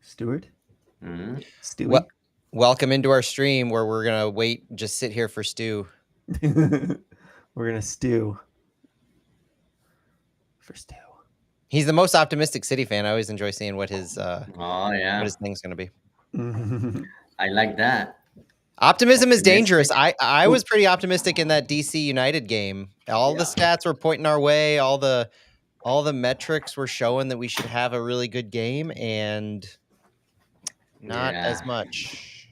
Stewart? Stewie? Well, welcome into our stream where we're going to just sit here for Stu. We're going to stew. For Stu. He's the most optimistic City fan. I always enjoy seeing what his what his thing's going to be. I like that. Optimism is dangerous. I was pretty optimistic in that DC United game. All the stats were pointing our way. All the metrics were showing that we should have a really good game, and not as much.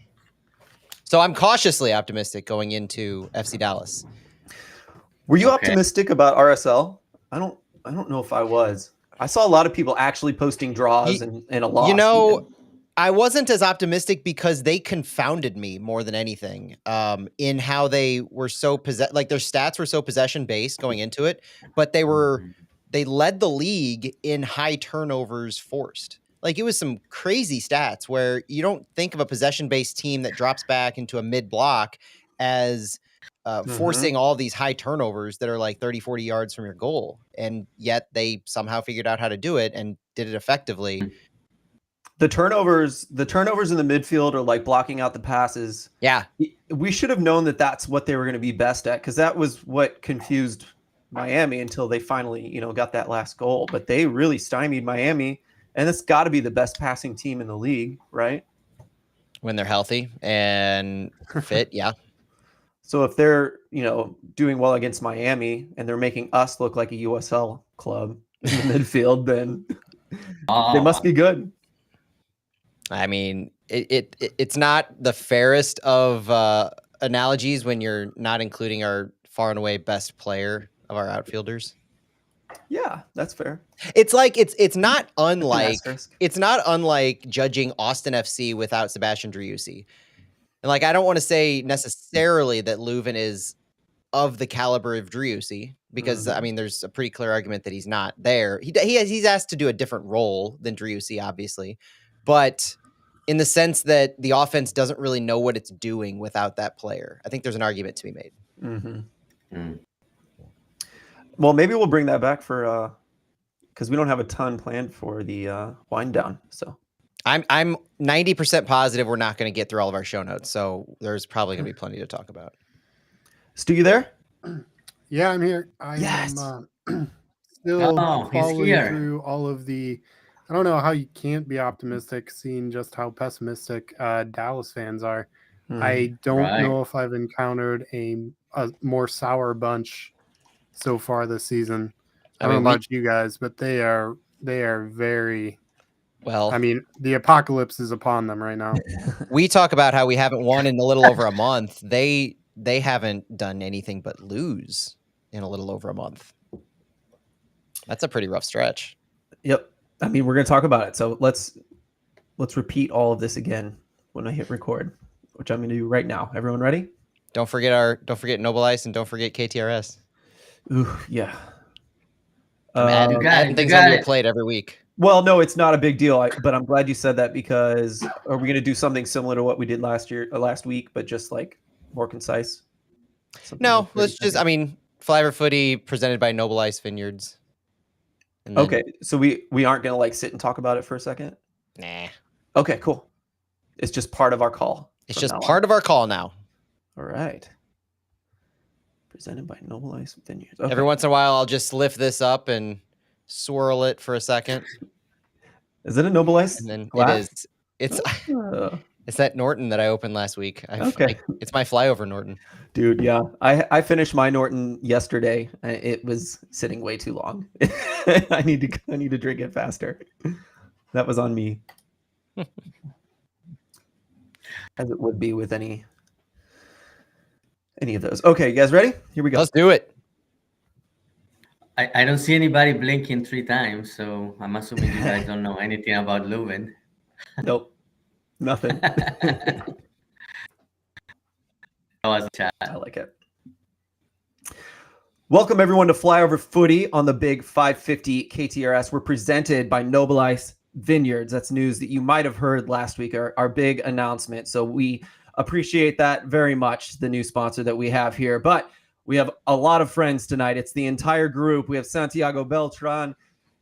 So I'm cautiously optimistic going into FC Dallas. Were you optimistic about RSL? I don't know if I was. I saw a lot of people actually posting draws and a loss. You know, I wasn't as optimistic because they confounded me more than anything in how they were so like their stats were so possession based going into it, but they led the league in high turnovers forced. Like it was some crazy stats where you don't think of a possession based team that drops back into a mid block as forcing all these high turnovers that are like 30, 40 yards from your goal. And yet they somehow figured out how to do it and did it effectively. The turnovers in the midfield are like blocking out the passes. Yeah. We should have known that that's what they were going to be best at, because that was what confused Miami until they finally, got that last goal. But they really stymied Miami, and it's got to be the best passing team in the league, right? When they're healthy and fit, yeah. So if they're, doing well against Miami and they're making us look like a USL club in the midfield, then they must be good. I mean, it's not the fairest of analogies when you're not including our far and away best player of our outfielders. Yeah, that's fair. It's like it's not unlike judging Austin FC without Sebastian Driussi. And like I don't want to say necessarily that Leuven is of the caliber of Driussi, because I mean there's a pretty clear argument that he's not there. He's asked to do a different role than Driussi, obviously, but in the sense that the offense doesn't really know what it's doing without that player. I think there's an argument to be made. Well, maybe we'll bring that back for because we don't have a ton planned for the wind down. So I'm 90% positive we're not going to get through all of our show notes, so there's probably going to be plenty to talk about. Stu, you there? Yeah, I'm here. I am still following through all of the. I don't know how you can't be optimistic seeing just how pessimistic Dallas fans are. I don't know if I've encountered a more sour bunch so far this season. I don't know about you guys, but they are very well. I mean, the apocalypse is upon them right now. We talk about how we haven't won in a little over a month. They haven't done anything but lose in a little over a month. That's a pretty rough stretch. Yep. I mean, we're going to talk about it. So let's repeat all of this again when I hit record, which I'm going to do right now. Everyone ready? Don't forget Noble Ice and don't forget KTRS. Ooh, yeah. Adding things on your plate every week. Well, no, it's not a big deal. But I'm glad you said that, because are we going to do something similar to what we did last week, but just like more concise? No, let's just. I mean, Flyover Footy presented by Noble Ice Vineyards. Okay, so we aren't going to like sit and talk about it for a second? Nah. Okay, cool. It's just part of our call. It's just part of our call now. All right. Presented by Noble Ice Vineyards. Okay. Every once in a while, I'll just lift this up and swirl it for a second. Is it a Noble Ice? And then glass? It's that Norton that I opened last week. It's my flyover Norton. Dude, yeah. I finished my Norton yesterday. It was sitting way too long. I need to drink it faster. That was on me. As it would be with any of those. Okay, you guys ready? Here we go. Let's do it. I don't see anybody blinking 3 times, so I'm assuming you guys don't know anything about Leuven. Nope. Nothing. I like it. Welcome everyone to Flyover Footy on the Big 550 KTRS. We're presented by Noble Ice Vineyards. That's news that you might have heard last week, our big announcement. So we appreciate that very much, the new sponsor that we have here. But we have a lot of friends tonight. It's the entire group. We have Santiago Beltran,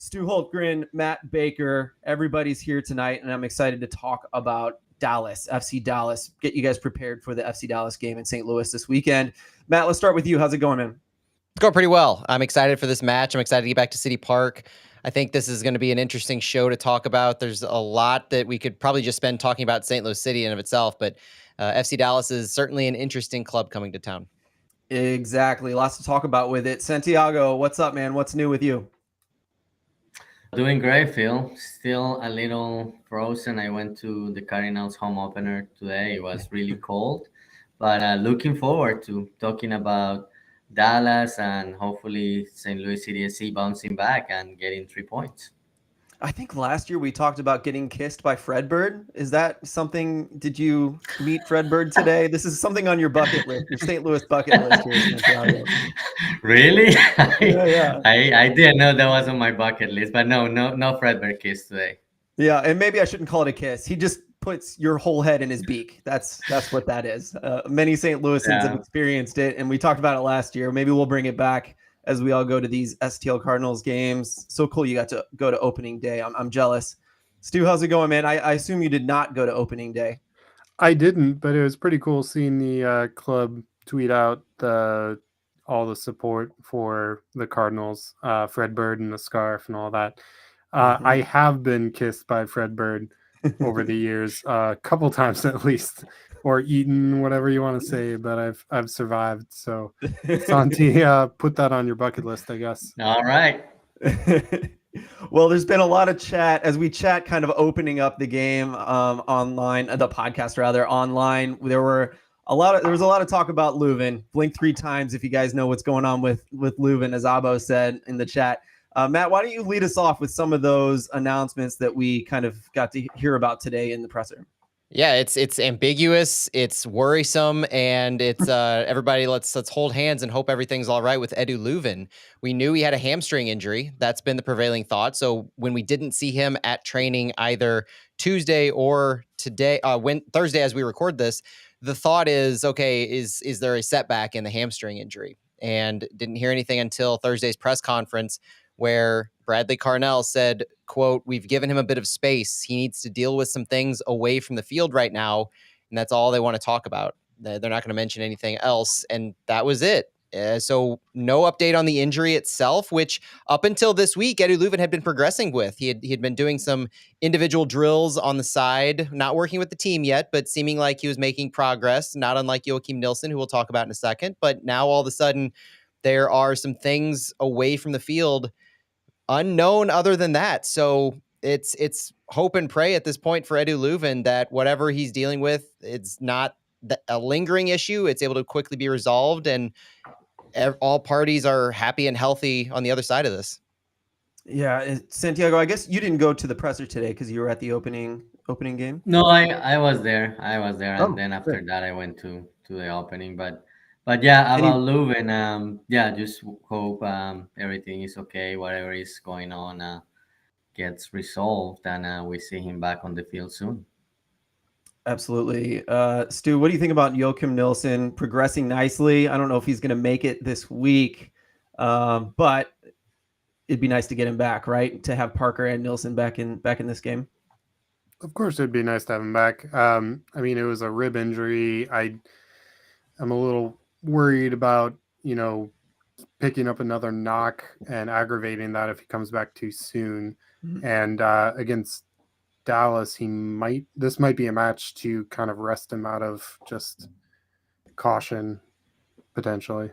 Stu Holtgren, Matt Baker, everybody's here tonight, and I'm excited to talk about Dallas, FC Dallas. Get you guys prepared for the FC Dallas game in St. Louis this weekend. Matt, let's start with you. How's it going, man? It's going pretty well. I'm excited for this match. I'm excited to get back to City Park. I think this is going to be an interesting show to talk about. There's a lot that we could probably just spend talking about St. Louis City in of itself, but FC Dallas is certainly an interesting club coming to town. Exactly. Lots to talk about with it. Santiago, what's up, man? What's new with you? Doing great, Phil. Still a little frozen. I went to the Cardinals home opener today. It was really cold, but looking forward to talking about Dallas and hopefully St. Louis City SC bouncing back and getting 3 points. I think last year we talked about getting kissed by Fredbird. Is that something? Did you meet Fredbird today? This is something on your bucket list, your St. Louis bucket list here, Santiago. Really? Yeah. I didn't know that was on my bucket list, but no Fredbird kiss today. Yeah, and maybe I shouldn't call it a kiss. He just puts your whole head in his beak. That's what that is. Many St. Louisans have experienced it, and we talked about it last year. Maybe we'll bring it back as we all go to these STL Cardinals games. So cool you got to go to opening day. I'm jealous. Stu, how's it going, man? I assume you did not go to opening day. I didn't, but it was pretty cool seeing the club tweet out all the support for the Cardinals, Fredbird and the scarf and all that. I have been kissed by Fredbird over the years, a couple times at least, or eaten, whatever you want to say, but I've survived. So Santi, put that on your bucket list, I guess. All right. Well, there's been a lot of chat as we chat, kind of opening up the game online, the podcast rather online. There was a lot of talk about Leuven. Blink 3 times if you guys know what's going on with Leuven, as Abo said in the chat. Matt, why don't you lead us off with some of those announcements that we kind of got to hear about today in the presser? Yeah, it's ambiguous, it's worrisome, and it's everybody. Let's hold hands and hope everything's all right with Edu Leuven. We knew he had a hamstring injury. That's been the prevailing thought. So when we didn't see him at training either Tuesday or today, Thursday as we record this, the thought is, okay, is there a setback in the hamstring injury? And didn't hear anything until Thursday's press conference, where Bradley Carnell said, quote, "We've given him a bit of space. He needs to deal with some things away from the field right now." And that's all they want to talk about. They're not going to mention anything else. And that was it. So no update on the injury itself, which up until this week, Edu Leuven had been progressing with. He had been doing some individual drills on the side, not working with the team yet, but seeming like he was making progress, not unlike Joachim Nilsson, who we'll talk about in a second. But now all of a sudden, there are some things away from the field unknown other than that. So it's hope and pray at this point for Edu Leuven that whatever he's dealing with, it's not a lingering issue. It's able to quickly be resolved, and all parties are happy and healthy on the other side of this. Yeah, Santiago, I guess you didn't go to the presser today because you were at the opening game. No, I was there. And then after that I went to the opening. But yeah, about Leuven, just hope everything is okay, whatever is going on gets resolved, and we see him back on the field soon. Absolutely. Stu, what do you think about Joachim Nilsson progressing nicely? I don't know if he's going to make it this week, but it'd be nice to get him back, right? To have Parker and Nilsson back in this game. Of course, it'd be nice to have him back. I mean, it was a rib injury. I'm a little worried about, picking up another knock and aggravating that if he comes back too soon. Mm-hmm. And against Dallas, this might be a match to kind of rest him out of just caution, potentially.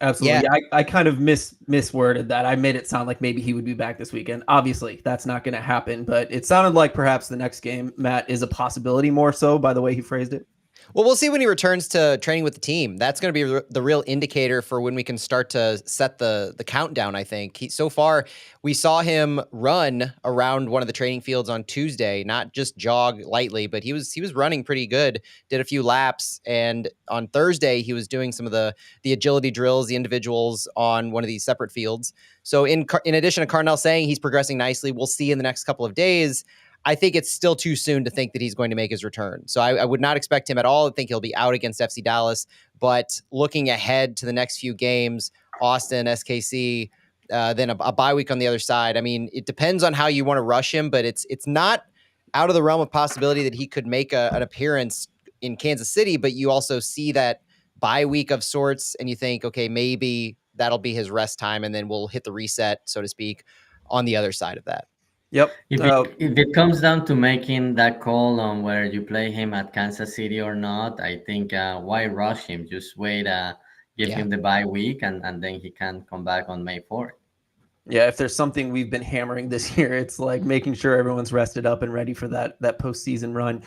Absolutely. Yeah. I kind of misworded that. I made it sound like maybe he would be back this weekend. Obviously, that's not going to happen, but it sounded like perhaps the next game, Matt, is a possibility more so by the way he phrased it. Well, we'll see when he returns to training with the team. That's going to be the real indicator for when we can start to set the countdown, I think. So far, we saw him run around one of the training fields on Tuesday, not just jog lightly, but he was running pretty good, did a few laps. And on Thursday, he was doing some of the agility drills, the individuals on one of these separate fields. So in addition to Carnell saying he's progressing nicely, we'll see in the next couple of days. I think it's still too soon to think that he's going to make his return. So I would not expect him at all. I think he'll be out against FC Dallas. But looking ahead to the next few games, Austin, SKC, then a bye week on the other side. I mean, it depends on how you want to rush him, but it's not out of the realm of possibility that he could make an appearance in Kansas City, but you also see that bye week of sorts, and you think, okay, maybe that'll be his rest time, and then we'll hit the reset, so to speak, on the other side of that. Yep. If it comes down to making that call on whether you play him at Kansas City or not, I think why rush him? Just wait, give him the bye week, and then he can come back on May 4th. Yeah, if there's something we've been hammering this year, it's like making sure everyone's rested up and ready for that postseason run.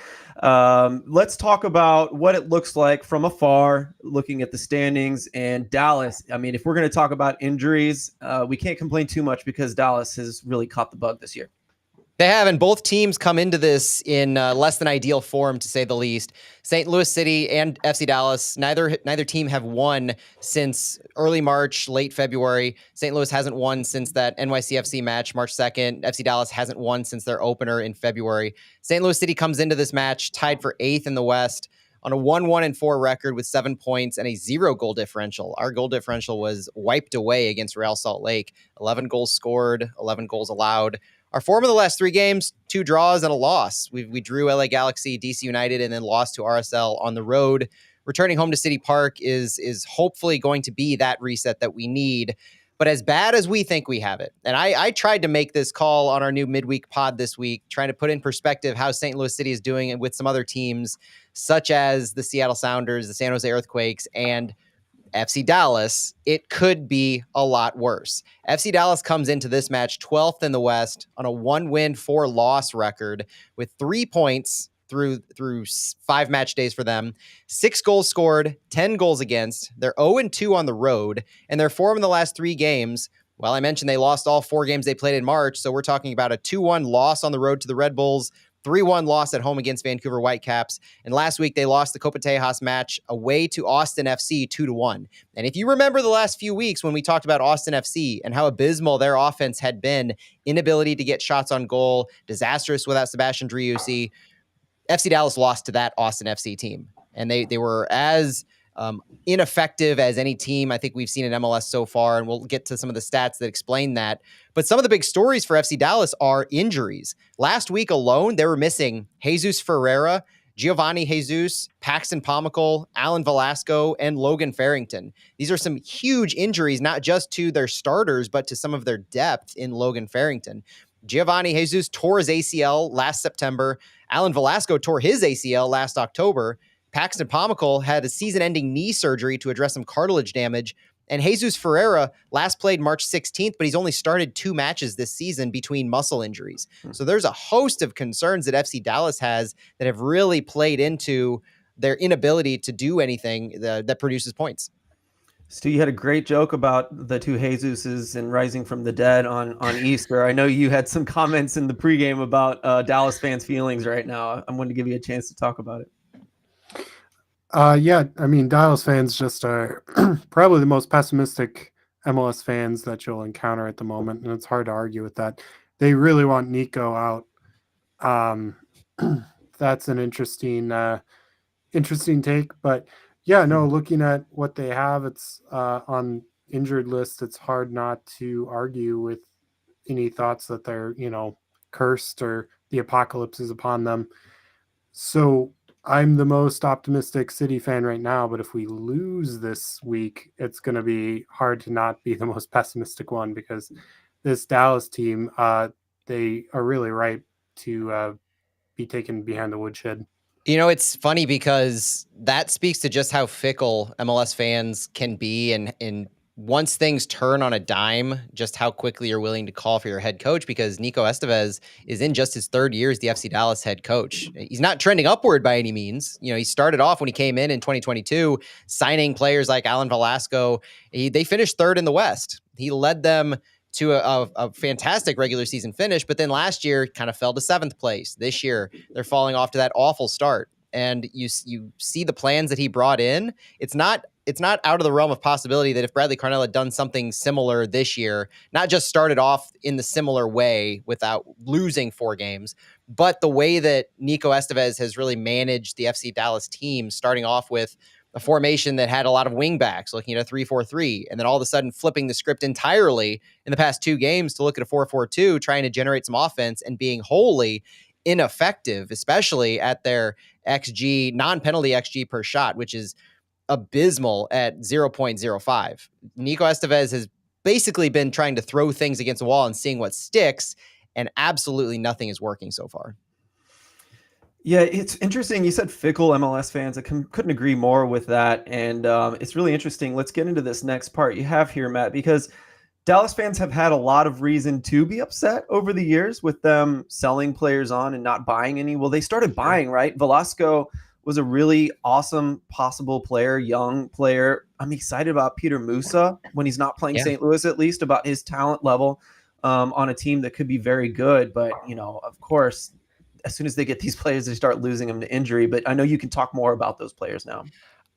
Let's talk about what it looks like from afar, looking at the standings and Dallas. I mean, if we're going to talk about injuries, we can't complain too much because Dallas has really caught the bug this year. They have, and both teams come into this in less than ideal form, to say the least. St. Louis City and FC Dallas, neither team have won since early March, late February. St. Louis hasn't won since that NYCFC match, March 2nd. FC Dallas hasn't won since their opener in February. St. Louis City comes into this match tied for 8th in the West on a 1-1-4 record with 7 points and a 0 goal differential. Our goal differential was wiped away against Real Salt Lake. 11 goals scored, 11 goals allowed. Our form of the last 3 games, 2 draws and a loss. We drew LA Galaxy, DC United, and then lost to RSL on the road. Returning home to City Park is hopefully going to be that reset that we need. But as bad as we think we have it, and I tried to make this call on our new midweek pod this week, trying to put in perspective how St. Louis City is doing it with some other teams, such as the Seattle Sounders, the San Jose Earthquakes, and FC Dallas, it could be a lot worse. FC Dallas comes into this match 12th in the West on a 1-win, 4-loss record with 3 points through 5 match days for them. 6 goals scored, 10 goals against. They're 0-2 on the road, and their form in the last 3 games, well, I mentioned they lost all 4 games they played in March, so we're talking about a 2-1 loss on the road to the Red Bulls, 3-1 loss at home against Vancouver Whitecaps. And last week, they lost the Copa Tejas match away to Austin FC 2-1. And if you remember the last few weeks when we talked about Austin FC and how abysmal their offense had been, inability to get shots on goal, disastrous without Sebastian Driussi, FC Dallas lost to that Austin FC team. And they were as ineffective as any team I think we've seen in MLS so far, and we'll get to some of the stats that explain that. But some of the big stories for FC Dallas are injuries. Last week alone, they were missing Jesus Ferreira, Giovanni Jesus, Paxton Pomykal, Alan Velasco, and Logan Farrington. These are some huge injuries, not just to their starters, but to some of their depth in Logan Farrington. Giovanni Jesus tore his ACL last September. Alan Velasco tore his ACL last October. Paxton Pomykal had a season-ending knee surgery to address some cartilage damage. And Jesus Ferreira last played March 16th, but he's only started 2 matches this season between muscle injuries. So there's a host of concerns that FC Dallas has that have really played into their inability to do anything that produces points. Stu, you had a great joke about the 2 Jesuses and rising from the dead on Easter. I know you had some comments in the pregame about Dallas fans' feelings right now. I'm going to give you a chance to talk about it. Yeah, I mean, Dallas fans just are probably the most pessimistic MLS fans that you'll encounter at the moment, and it's hard to argue with that. They really want Nico out. That's an interesting take, but yeah, no, looking at what they have, it's on injured list. It's hard not to argue with any thoughts that they're, cursed or the apocalypse is upon them. So I'm the most optimistic City fan right now, but if we lose this week, it's going to be hard to not be the most pessimistic one, because this Dallas team, they are really ripe to be taken behind the woodshed. It's funny because that speaks to just how fickle MLS fans can be, and once things turn on a dime, just how quickly you're willing to call for your head coach, because Nico Estevez is in just his 3rd year as the FC Dallas head coach. He's not trending upward by any means. He started off when he came in 2022, signing players like Alan Velasco. They finished 3rd in the West. He led them to a fantastic regular season finish, but then last year kind of fell to 7th place. This year, they're falling off to that awful start. And you see the plans that he brought in. It's not out of the realm of possibility that if Bradley Carnell had done something similar this year, not just started off in the similar way without losing 4 games, but the way that Nico Estevez has really managed the FC Dallas team, starting off with a formation that had a lot of wingbacks looking at a 3-4-3, and then all of a sudden flipping the script entirely in the past 2 games to look at a 4-4-2, trying to generate some offense and being wholly ineffective, especially at their XG, non-penalty XG per shot, which is abysmal at 0.05. Nico Estevez has basically been trying to throw things against the wall and seeing what sticks, and absolutely nothing is working so far. Yeah, it's interesting. You said fickle MLS fans. I couldn't agree more with that. And it's really interesting. Let's get into this next part you have here, Matt, because Dallas fans have had a lot of reason to be upset over the years with them selling players on and not buying any. Well, they started buying, right? Velasco was a really awesome possible player, young player. I'm excited about Peter Musa when he's not playing St. Louis, at least, about his talent level on a team that could be very good. But, of course, as soon as they get these players, they start losing them to injury. But I know you can talk more about those players now.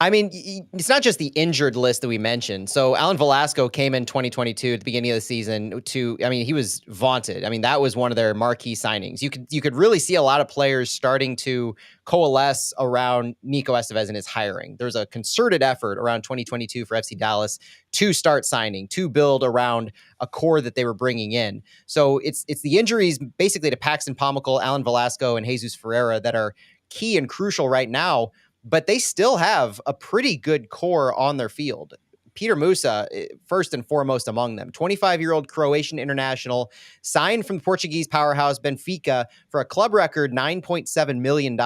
I mean, it's not just the injured list that we mentioned. So Alan Velasco came in 2022 at the beginning of the season he was vaunted. I mean, that was one of their marquee signings. You could really see a lot of players starting to coalesce around Nico Estevez and his hiring. There's a concerted effort around 2022 for FC Dallas to start signing, to build around a core that they were bringing in. So it's the injuries basically to Paxton Pomykal, Alan Velasco, and Jesus Ferreira that are key and crucial right now. But they still have a pretty good core on their field. Peter Musa, first and foremost among them, 25-year-old Croatian international, signed from the Portuguese powerhouse Benfica for a club record $9.7 million.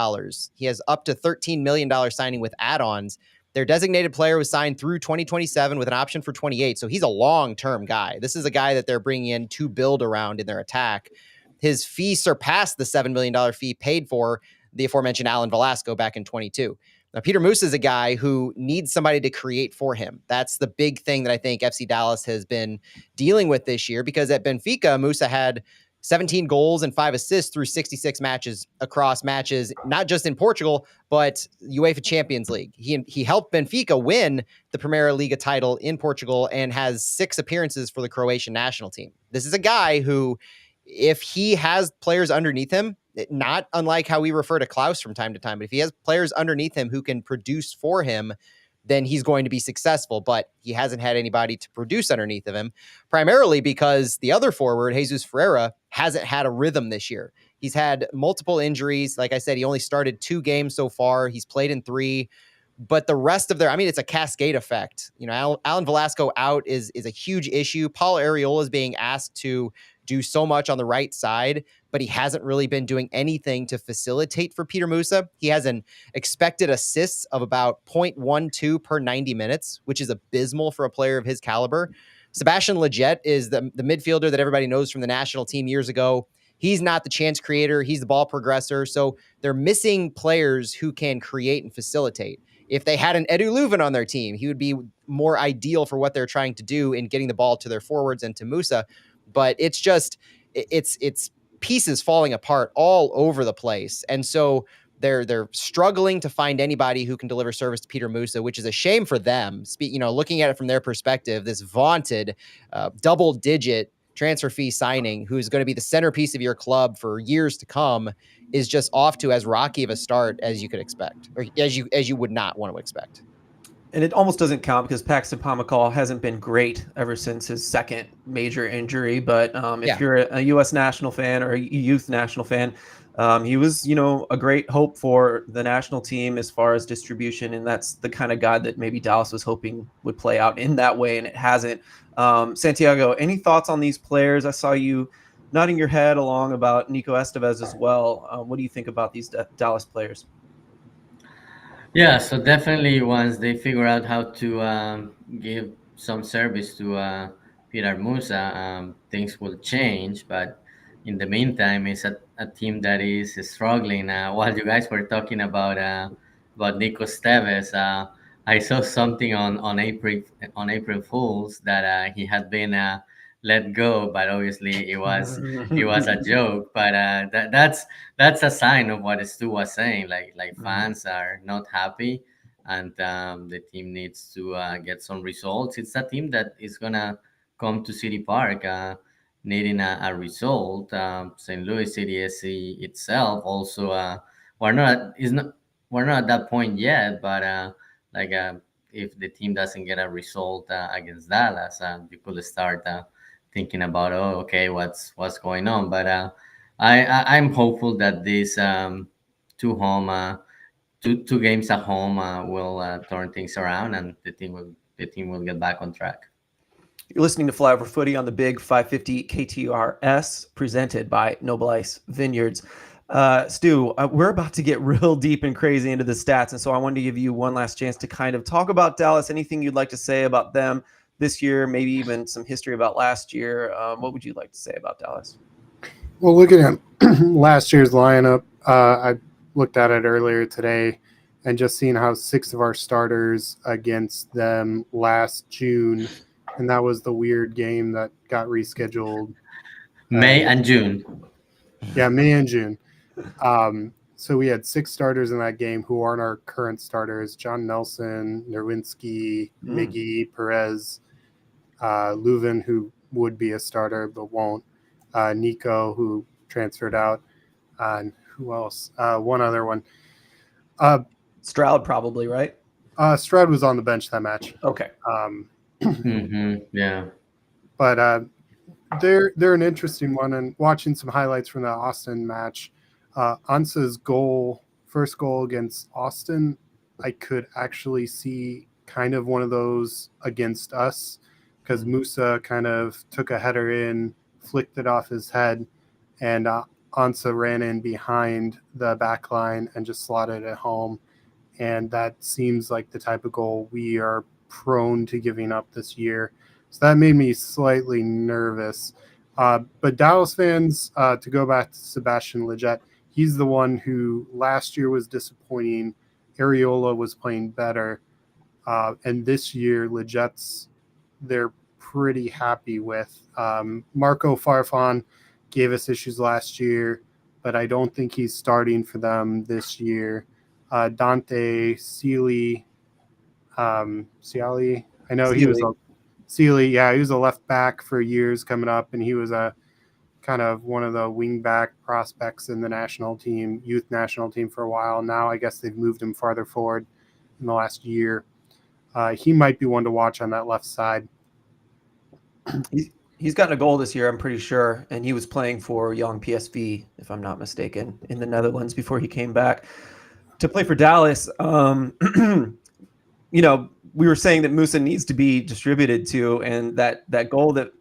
He has up to $13 million signing with add-ons. Their designated player was signed through 2027 with an option for 28, so he's a long-term guy. This is a guy that they're bringing in to build around in their attack. His fee surpassed the $7 million fee paid for the aforementioned Alan Velasco back in 22. Now, Peter Musa is a guy who needs somebody to create for him. That's the big thing that I think FC Dallas has been dealing with this year, because at Benfica, Musa had 17 goals and 5 assists through 66 matches across matches, not just in Portugal, but UEFA Champions League. He helped Benfica win the Primeira Liga title in Portugal and has 6 appearances for the Croatian national team. This is a guy who, if he has players underneath him, not unlike how we refer to Klaus from time to time, but if he has players underneath him who can produce for him, then he's going to be successful. But he hasn't had anybody to produce underneath of him, primarily because the other forward, Jesus Ferreira, hasn't had a rhythm this year. He's had multiple injuries. Like I said, he only started 2 games so far. He's played in 3. But the rest of it's a cascade effect. Alan Velasco out is a huge issue. Paul Arriola is being asked to do so much on the right side, but he hasn't really been doing anything to facilitate for Peter Musa. He has an expected assists of about 0.12 per 90 minutes, which is abysmal for a player of his caliber. Sebastian Lletget is the midfielder that everybody knows from the national team years ago. He's not the chance creator. He's the ball progressor. So they're missing players who can create and facilitate. If they had an Edu Leuven on their team, he would be more ideal for what they're trying to do in getting the ball to their forwards and to Musa. But it's pieces falling apart all over the place. And so they're struggling to find anybody who can deliver service to Peter Musa, which is a shame for them. Looking at it from their perspective, this vaunted double-digit transfer fee signing, who's going to be the centerpiece of your club for years to come, is just off to as rocky of a start as you could expect, or as you would not want to expect. And it almost doesn't count because Paxton Pomykal hasn't been great ever since his second major injury. But if you're a U.S. national fan or a youth national fan, he was, a great hope for the national team as far as distribution. And that's the kind of guy that maybe Dallas was hoping would play out in that way, and it hasn't. Santiago, any thoughts on these players? I saw you nodding your head along about Nico Estevez as well. What do you think about these Dallas players? Yeah, so definitely once they figure out how to give some service to Peter Musa, things will change. But in the meantime, it's a team that is struggling. While you guys were talking about Nico Estevez, I saw something on April Fools that he had been let go, but obviously it was a joke. But that's a sign of what Stu was saying. Like fans are not happy, and the team needs to get some results. It's a team that is gonna come to City Park needing a result. St. Louis City SC itself also we're not at that point yet, but Like if the team doesn't get a result against Dallas, you could start thinking about, oh, okay, what's going on. But I'm hopeful that these two games at home will turn things around, and the team will get back on track. You're listening to Flyover Footy on the Big 550 KTRS, presented by Noble Ice Vineyards. Stu, we're about to get real deep and crazy into the stats, and so I wanted to give you one last chance to kind of talk about Dallas. Anything you'd like to say about them this year, maybe even some history about last year. What would you like to say about Dallas? Well, looking at last year's lineup, I looked at it earlier today, and just seeing how 6 of our starters against them last June, and that was the weird game that got rescheduled. May and June. Yeah, May and June. So we had 6 starters in that game who aren't our current starters: John Nelson, Nerwinski, Miggy, Perez, Leuven, who would be a starter but won't, Nico, who transferred out, and who else? One other one. Stroud, probably, right? Stroud was on the bench that match. Okay. Yeah. But they're an interesting one. And watching some highlights from the Austin match, Ansa's first goal against Austin, I could actually see kind of one of those against us, because Musa kind of took a header in, flicked it off his head, and Ansa ran in behind the back line and just slotted it home. And that seems like the type of goal we are prone to giving up this year. So that made me slightly nervous. But Dallas fans, to go back to Sebastian Lletget, he's the one who last year was disappointing. Arriola was playing better. And this year, Lletget's, they're pretty happy with. Marco Farfan gave us issues last year, but I don't think he's starting for them this year. Dante Sealy, Ciali, I know he was Sealy, yeah, he was a left back for years coming up, and he was a kind of one of the wing back prospects in the national team, youth national team for a while. Now I guess they've moved him farther forward in the last year. He might be one to watch on that left side. He's gotten a goal this year, I'm pretty sure, and he was playing for Young PSV, if I'm not mistaken, in the Netherlands before he came back to play for Dallas. We were saying that Musa needs to be distributed to, and that goal that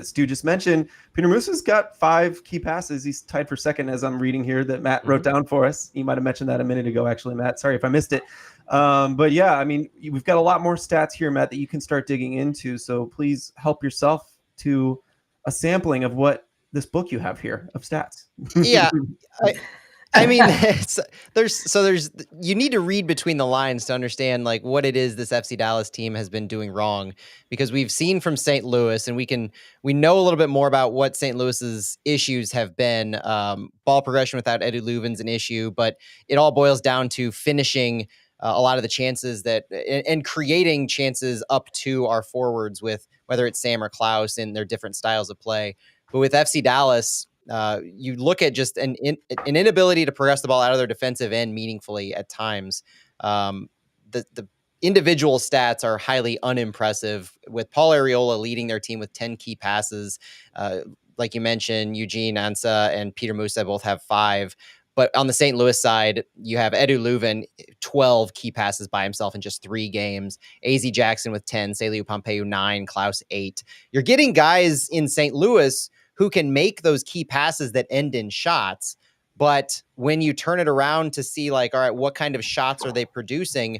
Stu just mentioned, Peter Musa's got 5 key passes. He's tied for second, as I'm reading here, that Matt wrote down for us. You might have mentioned that a minute ago, actually, Matt. Sorry if I missed it. But yeah, I mean, we've got a lot more stats here, Matt, that you can start digging into. So please help yourself to a sampling of what this book you have here of stats. Yeah. I mean, there's you need to read between the lines to understand like what it is this FC Dallas team has been doing wrong, because we've seen from St. Louis, and we know a little bit more about what St. Louis's issues have been. Ball progression without Edu Leuven's an issue, but it all boils down to finishing a lot of the chances and creating chances up to our forwards, with whether it's Sam or Klaus in their different styles of play. But with FC Dallas, you look at just an inability to progress the ball out of their defensive end meaningfully at times. The individual stats are highly unimpressive, with Paul Arriola leading their team with 10 key passes. Like you mentioned, Eugene Ansa and Peter Musa both have 5. But on the St. Louis side, you have Edu Leuven, 12 key passes by himself in just 3 games. AZ Jackson with 10, Saliu Pompeu 9, Klaus 8. You're getting guys in St. Louis who can make those key passes that end in shots. But when you turn it around to see, like, all right, what kind of shots are they producing?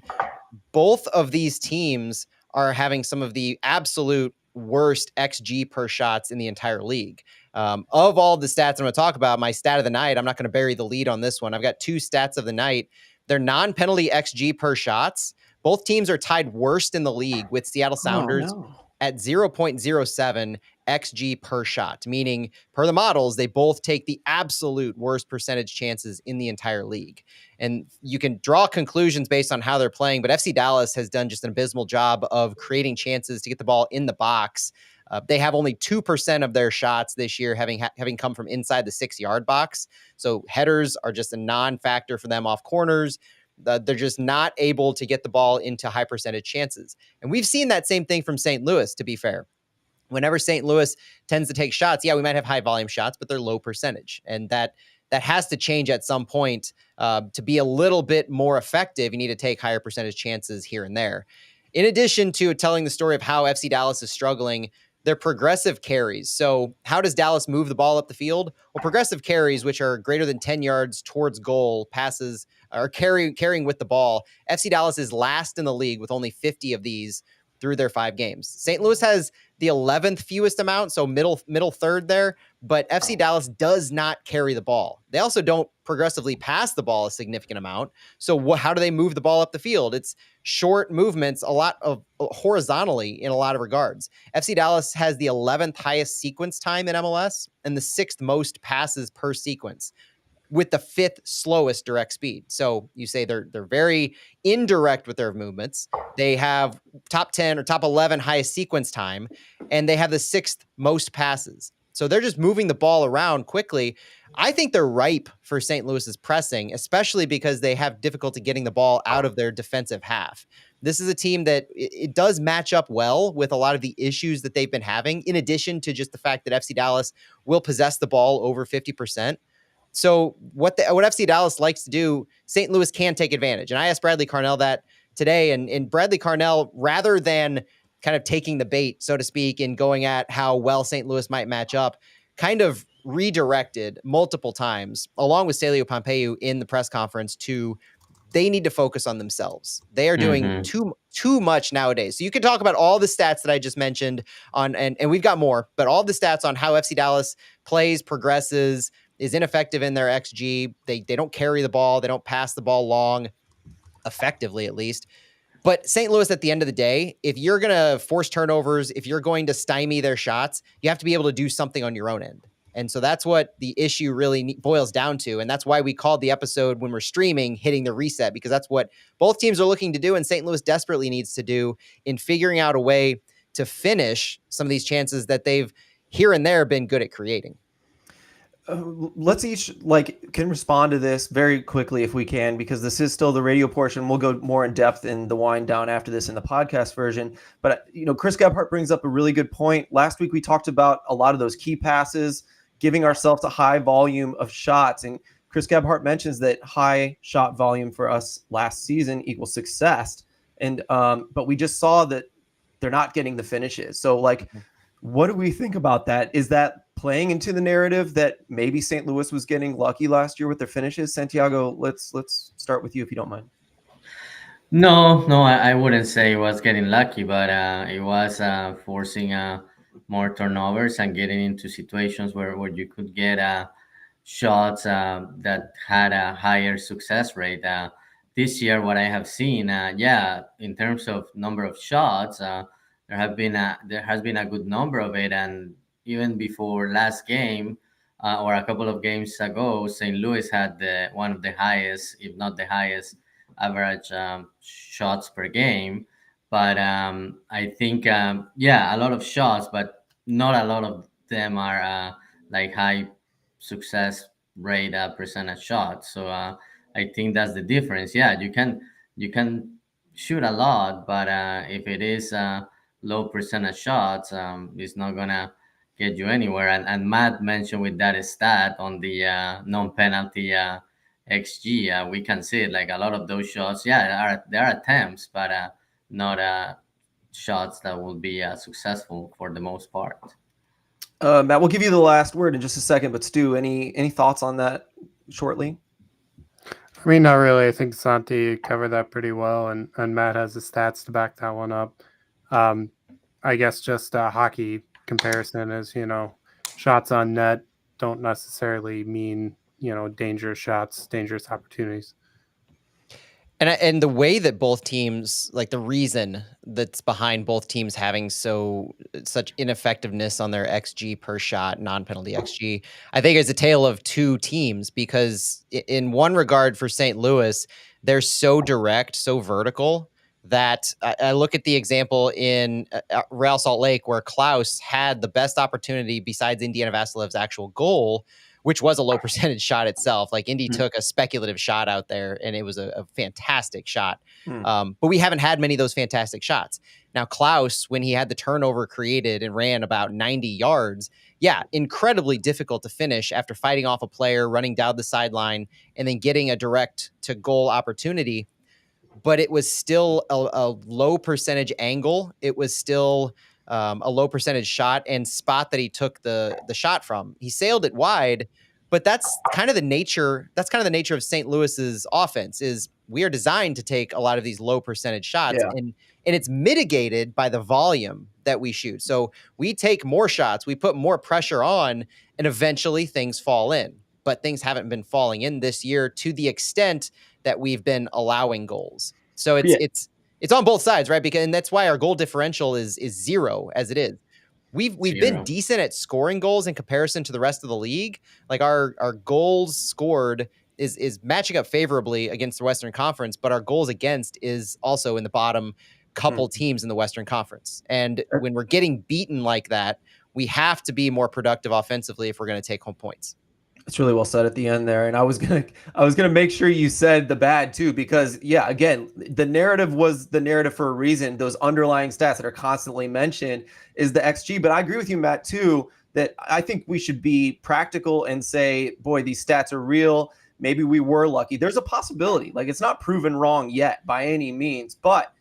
Both of these teams are having some of the absolute worst XG per shots in the entire league. Of all the stats I'm going to talk about, my stat of the night, I'm not going to bury the lead on this one. I've got 2 stats of the night. They're non-penalty XG per shots. Both teams are tied worst in the league, with Seattle Sounders at 0.07 XG per shot, meaning per the models, they both take the absolute worst percentage chances in the entire league. And you can draw conclusions based on how they're playing, but FC Dallas has done just an abysmal job of creating chances to get the ball in the box. They have only 2% of their shots this year having come from inside the 6-yard box. So headers are just a non-factor for them off corners. They're just not able to get the ball into high percentage chances. And we've seen that same thing from St. Louis, to be fair. Whenever St. Louis tends to take shots, yeah, we might have high volume shots, but they're low percentage. And that has to change at some point to be a little bit more effective. You need to take higher percentage chances here and there. In addition to telling the story of how FC Dallas is struggling, they're progressive carries. So how does Dallas move the ball up the field? Well, progressive carries, which are greater than 10 yards towards goal passes, or carrying with the ball. FC Dallas is last in the league with only 50 of these through their 5 games. St. Louis has the 11th fewest amount, so middle third there, but FC Dallas does not carry the ball. They also don't progressively pass the ball a significant amount. So how do they move the ball up the field? It's short movements, a lot of horizontally in a lot of regards. FC Dallas has the 11th highest sequence time in MLS and the 6th most passes per sequence, with the 5th slowest direct speed. So you say they're very indirect with their movements. They have top 10 or top 11 highest sequence time, and they have the 6th most passes. So they're just moving the ball around quickly. I think they're ripe for St. Louis's pressing, especially because they have difficulty getting the ball out of their defensive half. This is a team that it does match up well with a lot of the issues that they've been having, in addition to just the fact that FC Dallas will possess the ball over 50%. So what FC Dallas likes to do, St. Louis can take advantage. And I asked Bradley Carnell that today, and Bradley Carnell, rather than kind of taking the bait, so to speak, and going at how well St. Louis might match up, kind of redirected multiple times, along with Celio Pompeu in the press conference, to they need to focus on themselves. They are doing too much nowadays. So you can talk about all the stats that I just mentioned on, and we've got more, but all the stats on how FC Dallas plays, progresses, is ineffective in their XG. They don't carry the ball. They don't pass the ball long, effectively at least. But St. Louis, at the end of the day, if you're going to force turnovers, if you're going to stymie their shots, you have to be able to do something on your own end. And so that's what the issue really boils down to. And that's why we called the episode, when we're streaming, Hitting the Reset, because that's what both teams are looking to do, and St. Louis desperately needs to do in figuring out a way to finish some of these chances that they've here and there been good at creating. Let's each can respond to this very quickly if we can, because this is still the radio portion. We'll go more in depth in the wind down after this in the podcast version. But Chris Gebhardt brings up a really good point. Last week we talked about a lot of those key passes, giving ourselves a high volume of shots, and Chris Gebhardt mentions that high shot volume for us last season equals success. And but we just saw that they're not getting the finishes. So what do we think about that? Is that playing into the narrative that maybe St. Louis was getting lucky last year with their finishes? Santiago, let's start with you if you don't mind. No, I wouldn't say it was getting lucky, but it was forcing more turnovers and getting into situations where you could get shots that had a higher success rate. This year, what I have seen, in terms of number of shots, there has been a good number of it, and even before last game or a couple of games ago, St. Louis had one of the highest, if not the highest, average shots per game. But I think, a lot of shots, but not a lot of them are high success rate percentage shots. So I think that's the difference. Yeah, you can shoot a lot, but if it is low percentage shots, it's not gonna get you anywhere. And Matt mentioned with that stat on the non-penalty XG, we can see it, a lot of those shots. Yeah, there are attempts, but not shots that will be successful for the most part. Matt, we'll give you the last word in just a second, but Stu, any thoughts on that shortly? I mean, not really. I think Santi covered that pretty well, and Matt has the stats to back that one up. I guess just a hockey comparison is, shots on net don't necessarily mean, dangerous shots, dangerous opportunities. And the way that both teams, the reason that's behind both teams having such ineffectiveness on their XG per shot, non-penalty XG, I think is a tale of two teams, because in one regard for St. Louis, they're so direct, so vertical, that I look at the example in Real Salt Lake, where Klaus had the best opportunity besides Indiana Vasilev's actual goal, which was a low percentage shot itself. Like Indy took a speculative shot out there, and it was a fantastic shot. But we haven't had many of those fantastic shots. Now, Klaus, when he had the turnover created and ran about 90 yards, yeah, incredibly difficult to finish after fighting off a player, running down the sideline, and then getting a direct to goal opportunity. But it was still a low percentage angle. It was still a low percentage shot and spot that he took the shot from. He sailed it wide, but that's kind of the nature. That's kind of the nature of St. Louis's offense. Is we are designed to take a lot of these low percentage shots, and it's mitigated by the volume that we shoot. So we take more shots, we put more pressure on, and eventually things fall in. But things haven't been falling in this year to the extent that we've been allowing goals. So it's on both sides, right? And that's why our goal differential is 0 as it is. We've been decent at scoring goals in comparison to the rest of the league. Like our goals scored is matching up favorably against the Western Conference, but our goals against is also in the bottom couple teams in the Western Conference. And when we're getting beaten like that, we have to be more productive offensively if we're going to take home points. It's really well said at the end there. And I was gonna make sure you said the bad too, because again, the narrative was the narrative for a reason. Those underlying stats that are constantly mentioned is the XG. But I agree with you, Matt, too, that I think we should be practical and say, boy, these stats are real. Maybe we were lucky. There's a possibility. Like, it's not proven wrong yet by any means, but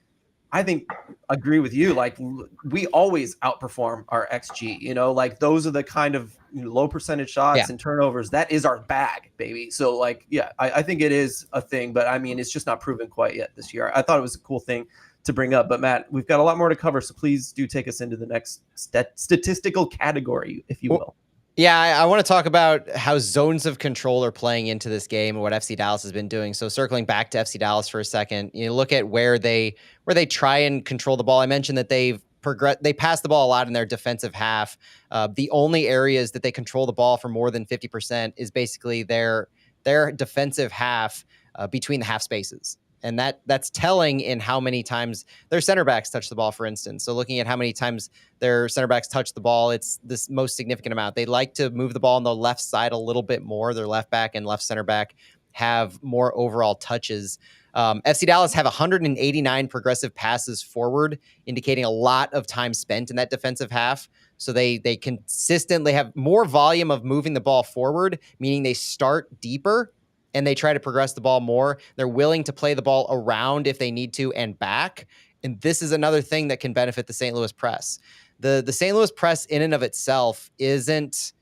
I agree with you. Like, we always outperform our XG, like those are the kind of low percentage shots and turnovers. That is our bag, baby. So like, I think it is a thing, but I mean, it's just not proven quite yet this year. I thought it was a cool thing to bring up, but Matt, we've got a lot more to cover. So please do take us into the next statistical category, if you will. Yeah, I want to talk about how zones of control are playing into this game and what FC Dallas has been doing. So circling back to FC Dallas for a second, you look at where they try and control the ball. I mentioned that they pass the ball a lot in their defensive half. The only areas that they control the ball for more than 50% is basically their defensive half between the half spaces. And that's telling in how many times their center backs touch the ball, for instance. So looking at how many times their center backs touch the ball, it's this most significant amount. They like to move the ball on the left side a little bit more. Their left back and left center back have more overall touches. FC Dallas have 189 progressive passes forward, indicating a lot of time spent in that defensive half. So they consistently have more volume of moving the ball forward, meaning they start deeper and they try to progress the ball more. They're willing to play the ball around if they need to and back. And this is another thing that can benefit the St. Louis press. The St. Louis press in and of itself isn't,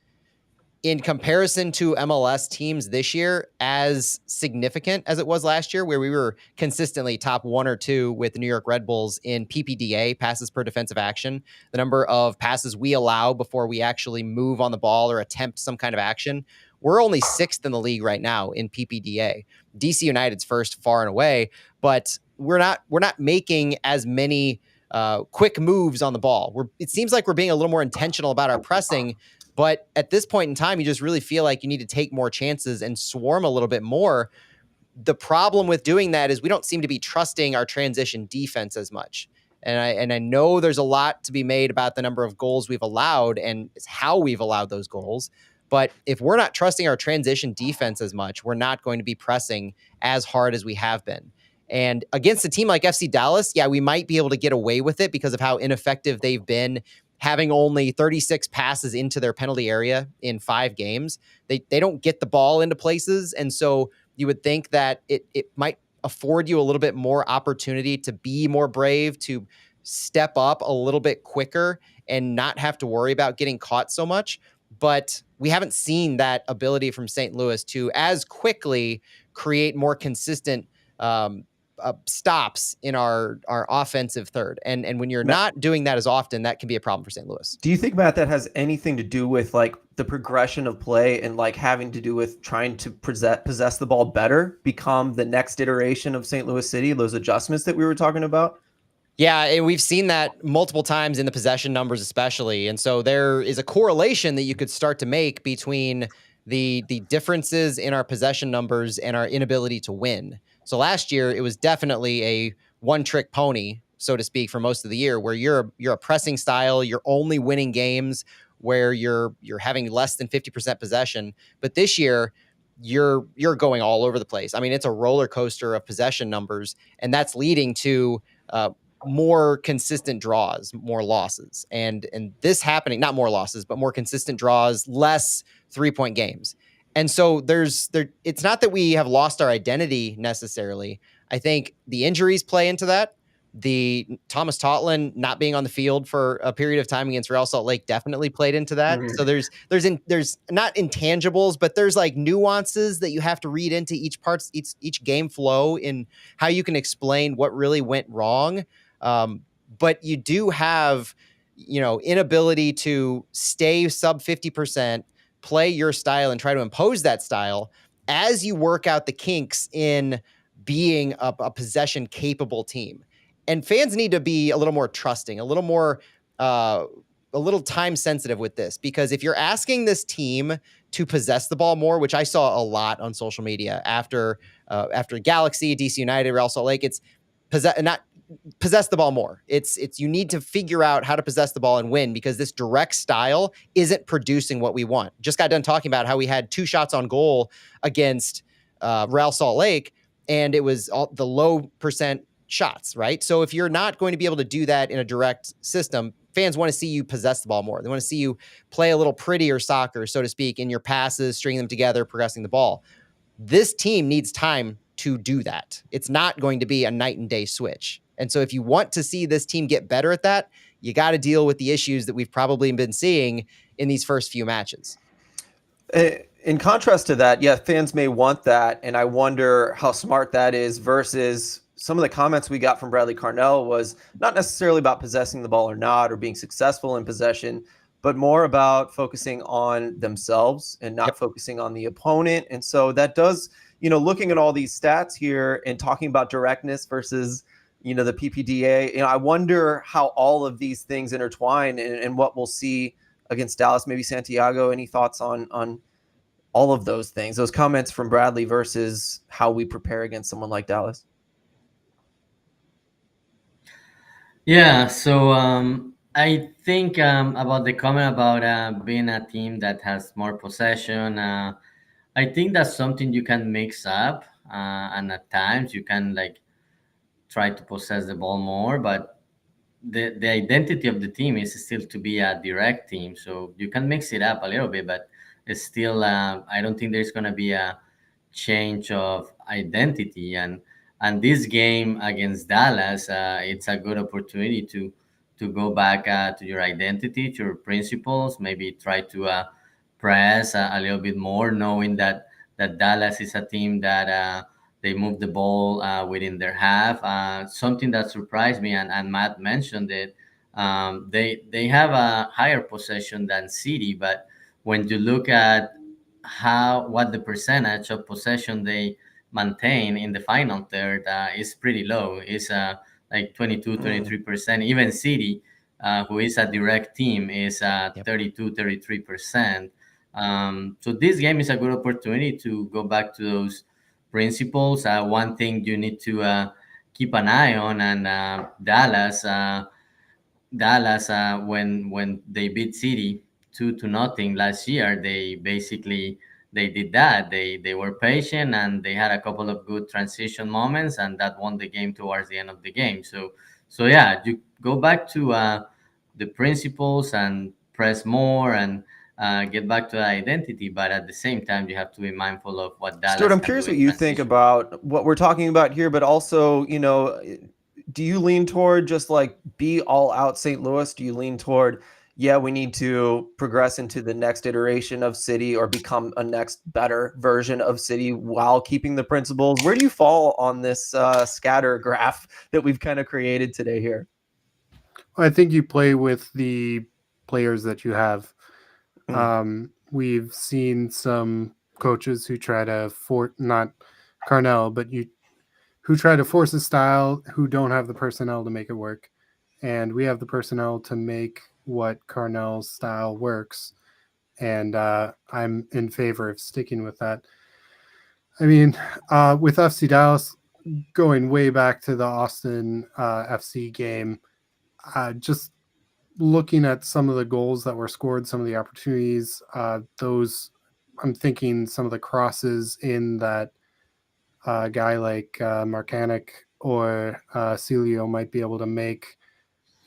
in comparison to MLS teams this year, as significant as it was last year, where we were consistently top 1 or 2 with the New York Red Bulls in PPDA, passes per defensive action, the number of passes we allow before we actually move on the ball or attempt some kind of action. We're only 6th in the league right now in PPDA. DC United's first far and away, but we're not making as many quick moves on the ball. It seems like we're being a little more intentional about our pressing, but at this point in time, you just really feel like you need to take more chances and swarm a little bit more. The problem with doing that is we don't seem to be trusting our transition defense as much. And I know there's a lot to be made about the number of goals we've allowed and how we've allowed those goals. But if we're not trusting our transition defense as much, we're not going to be pressing as hard as we have been. And against a team like FC Dallas, we might be able to get away with it because of how ineffective they've been, having only 36 passes into their penalty area in 5 games. They don't get the ball into places. And so you would think that it might afford you a little bit more opportunity to be more brave, to step up a little bit quicker and not have to worry about getting caught so much. But we haven't seen that ability from St. Louis to as quickly create more consistent stops in our offensive third. And when you're not doing that as often, that can be a problem for St. Louis. Do you think, Matt, that has anything to do with like the progression of play and like having to do with trying to possess the ball better, become the next iteration of St. Louis City, those adjustments that we were talking about? Yeah, and we've seen that multiple times in the possession numbers especially. And so there is a correlation that you could start to make between the differences in our possession numbers and our inability to win. So last year, it was definitely a one-trick pony, so to speak, for most of the year, where you're a pressing style, you're only winning games where you're having less than 50% possession. But this year, you're going all over the place. I mean, it's a roller coaster of possession numbers, and that's leading to more consistent draws, more losses, and this happening, not more losses, but more consistent draws, less 3-point games. And so it's not that we have lost our identity necessarily. I think the injuries play into that. The Thomas Totland not being on the field for a period of time against Real Salt Lake definitely played into that. So there's not intangibles, but there's like nuances that you have to read into each game flow in how you can explain what really went wrong. But you do have, inability to stay sub 50%, play your style and try to impose that style as you work out the kinks in being a possession capable team. And fans need to be a little more trusting, a little more, a little time sensitive with this, because if you're asking this team to possess the ball more, which I saw a lot on social media after Galaxy, DC United, Real Salt Lake, it's possess the ball more. It's you need to figure out how to possess the ball and win, because this direct style isn't producing what we want. Just got done talking about how we had 2 shots on goal against Real Salt Lake, and it was all the low percent shots, right? So if you're not going to be able to do that in a direct system, fans want to see you possess the ball more. They want to see you play a little prettier soccer, so to speak, in your passes, stringing them together, progressing the ball. This team needs time to do that. It's not going to be a night and day switch. And so if you want to see this team get better at that, you got to deal with the issues that we've probably been seeing in these first few matches. In contrast to that, yeah, fans may want that, and I wonder how smart that is versus some of the comments we got from Bradley Carnell was not necessarily about possessing the ball or not, or being successful in possession, but more about focusing on themselves and not focusing on the opponent. And so that does, looking at all these stats here and talking about directness versus, the PPDA, I wonder how all of these things intertwine and what we'll see against Dallas. Maybe Santiago, any thoughts on all of those things, those comments from Bradley versus how we prepare against someone like Dallas? Yeah, so I think about the comment about being a team that has more possession. I think that's something you can mix up, and at times you can try to possess the ball more, but the identity of the team is still to be a direct team. So you can mix it up a little bit, but it's still I don't think there's going to be a change of identity. And this game against Dallas, it's a good opportunity to go back to your identity, to your principles. Maybe try to press a little bit more, knowing that Dallas is a team that they move the ball within their half. Something that surprised me, and Matt mentioned it. They have a higher possession than City, but when you look at what the percentage of possession they maintain in the final third is pretty low. It's like 22-23%. Even City, who is a direct team, is 32-33%. So this game is a good opportunity to go back to those principles. One thing you need to keep an eye on, and Dallas, when they beat City 2-0 last year, they did that. They were patient, and they had a couple of good transition moments, and that won the game towards the end of the game. So yeah, you go back to the principles and press more and get back to the identity, but at the same time you have to be mindful of what Dallas. Stuart, I'm curious what you think about what we're talking about here, but also, do you lean toward just be all out St. Louis? Do you lean toward, we need to progress into the next iteration of City or become a next better version of City while keeping the principles? Where do you fall on this scatter graph that we've kind of created today here? I think you play with the players that you have. We've seen some coaches who try to not Carnell, but who try to force a style, who don't have the personnel to make it work. And we have the personnel to make what Carnell's style works. And I'm in favor of sticking with that. I mean, with FC Dallas, going way back to the Austin FC game, just looking at some of the goals that were scored, some of the opportunities, those I'm thinking some of the crosses in that guy like Marcanic or Celio might be able to make,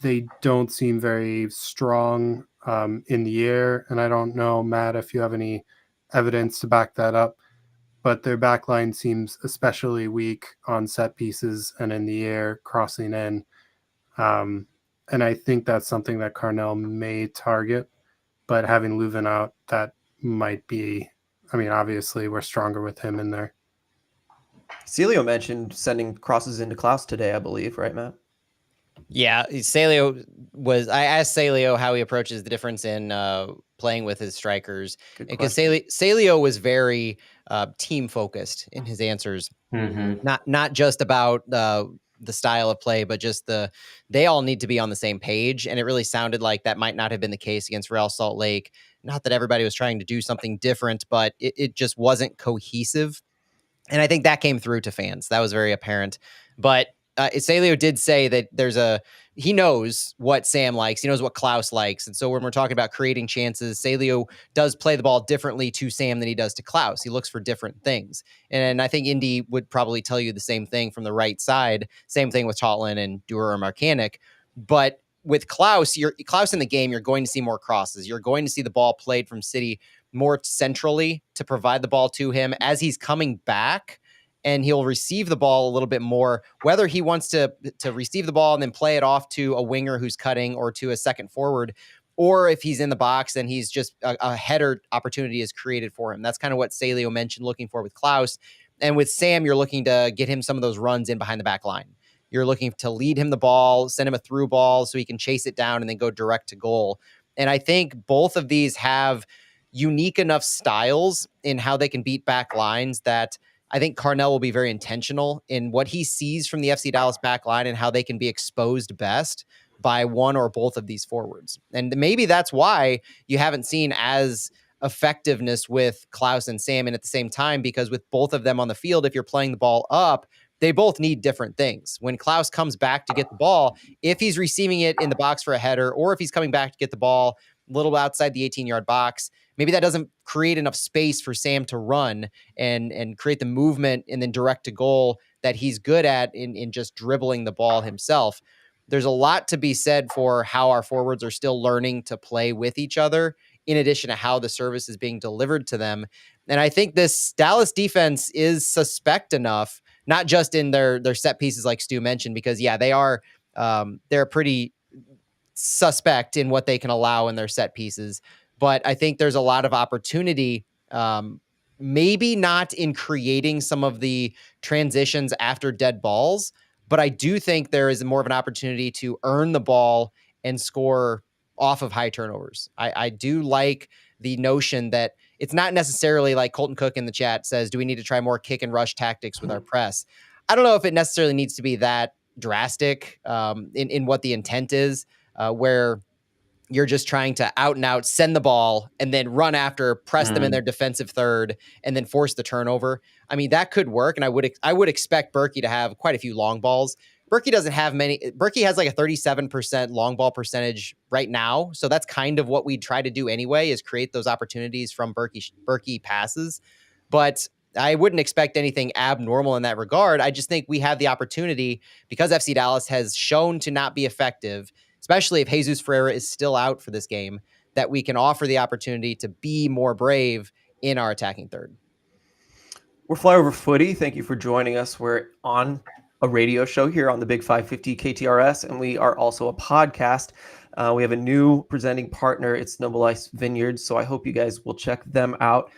they don't seem very strong in the air. And I don't know, Matt, if you have any evidence to back that up, but their back line seems especially weak on set pieces and in the air crossing in. And I think that's something that Carnell may target, but having Leuven out, that might be, I mean, obviously we're stronger with him in there. Celio mentioned sending crosses into Klaus today, I believe, right, Matt? Yeah, Celio was. I asked Celio how he approaches the difference in playing with his strikers, because Celio was very team focused in his answers. Mm-hmm. Not just about the style of play, but just they all need to be on the same page. And it really sounded like that might not have been the case against Real Salt Lake. Not that everybody was trying to do something different, but it just wasn't cohesive. And I think that came through to fans. That was very apparent. But Celio did say that he knows what Sam likes. He knows what Klaus likes. And so when we're talking about creating chances, Celio does play the ball differently to Sam than he does to Klaus. He looks for different things. And I think Indy would probably tell you the same thing from the right side. Same thing with Totland and Durer or Marcanic. But with Klaus in the game, you're going to see more crosses. You're going to see the ball played from City more centrally to provide the ball to him as he's coming back, and he'll receive the ball a little bit more, whether he wants to receive the ball and then play it off to a winger who's cutting or to a second forward, or if he's in the box and he's just a header opportunity is created for him. That's kind of what Celio mentioned looking for with Klaus. And with Sam, you're looking to get him some of those runs in behind the back line. You're looking to lead him the ball, send him a through ball so he can chase it down and then go direct to goal. And I think both of these have unique enough styles in how they can beat back lines that I think Carnell will be very intentional in what he sees from the FC Dallas back line and how they can be exposed best by one or both of these forwards. And maybe that's why you haven't seen as effectiveness with Klaus and Sam at the same time, because with both of them on the field, if you're playing the ball up, they both need different things. When Klaus comes back to get the ball, if he's receiving it in the box for a header, or if he's coming back to get the ball a little outside the 18-yard box, maybe that doesn't create enough space for Sam to run and create the movement and then direct to goal that he's good at in just dribbling the ball himself. There's a lot to be said for how our forwards are still learning to play with each other, in addition to how the service is being delivered to them. And I think this Dallas defense is suspect enough, not just in their set pieces like Stu mentioned, because they're pretty suspect in what they can allow in their set pieces. But I think there's a lot of opportunity, maybe not in creating some of the transitions after dead balls, but I do think there is more of an opportunity to earn the ball and score off of high turnovers. I do like the notion that it's not necessarily like Colton Cook in the chat says, do we need to try more kick and rush tactics with our press? I don't know if it necessarily needs to be that drastic in what the intent is, where you're just trying to out and out send the ball and then run after, press them in their defensive third, and then force the turnover. I mean, that could work, and I would expect Berkey to have quite a few long balls. Berkey doesn't have many. Berkey has like a 37% long ball percentage right now, so that's kind of what we try to do anyway, is create those opportunities from Berkey passes. But I wouldn't expect anything abnormal in that regard. I just think we have the opportunity, because FC Dallas has shown to not be effective, especially if Jesus Ferreira is still out for this game, that we can offer the opportunity to be more brave in our attacking third. We're Flyover Footy. Thank you for joining us. We're on a radio show here on the Big 550 KTRS, and we are also a podcast. We have a new presenting partner. It's Noble Ice Vineyards, so I hope you guys will check them out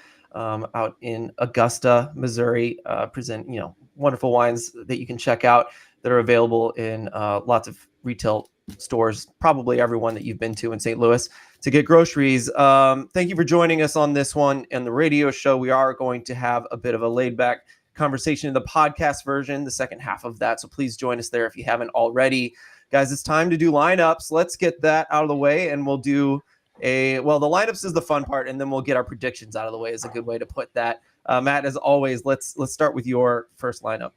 in Augusta, Missouri. Present wonderful wines that you can check out that are available in lots of retail stores, probably everyone that you've been to in St. Louis to get groceries. Thank you for joining us on this one and the radio show. We are going to have a bit of a laid back conversation in the podcast version, the second half of that. So please join us there if you haven't already. Guys, it's time to do lineups. Let's get that out of the way, and we'll do the lineups is the fun part, and then we'll get our predictions out of the way is a good way to put that. Matt, as always, let's start with your first lineup.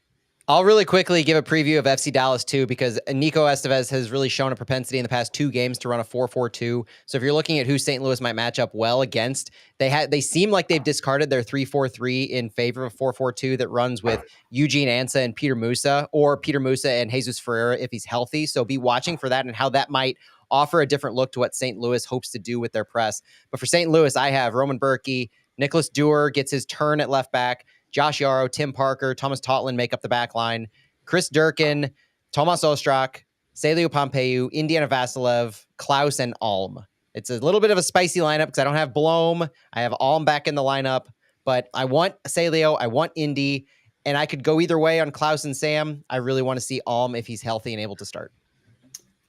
I'll really quickly give a preview of FC Dallas too, because Nico Estevez has really shown a propensity in the past 2 games to run a 4-4-2. So if you're looking at who St. Louis might match up well against, they seem like they've discarded their 3-4-3 in favor of 4-4-2 that runs with Eugene Ansa and Peter Musa, or Peter Musa and Jesus Ferreira if he's healthy. So be watching for that and how that might offer a different look to what St. Louis hopes to do with their press. But for St. Louis, I have Roman Berkey, Nicholas Dewar gets his turn at left back, Josh Yarrow, Tim Parker, Thomas Totland make up the back line. Chris Durkin, Tomas Ostrak, Celio Pompeu, Indiana Vasilev, Klaus, and Alm. It's a little bit of a spicy lineup because I don't have Blom. I have Alm back in the lineup, but I want Celio, I want Indy, and I could go either way on Klaus and Sam. I really want to see Alm if he's healthy and able to start.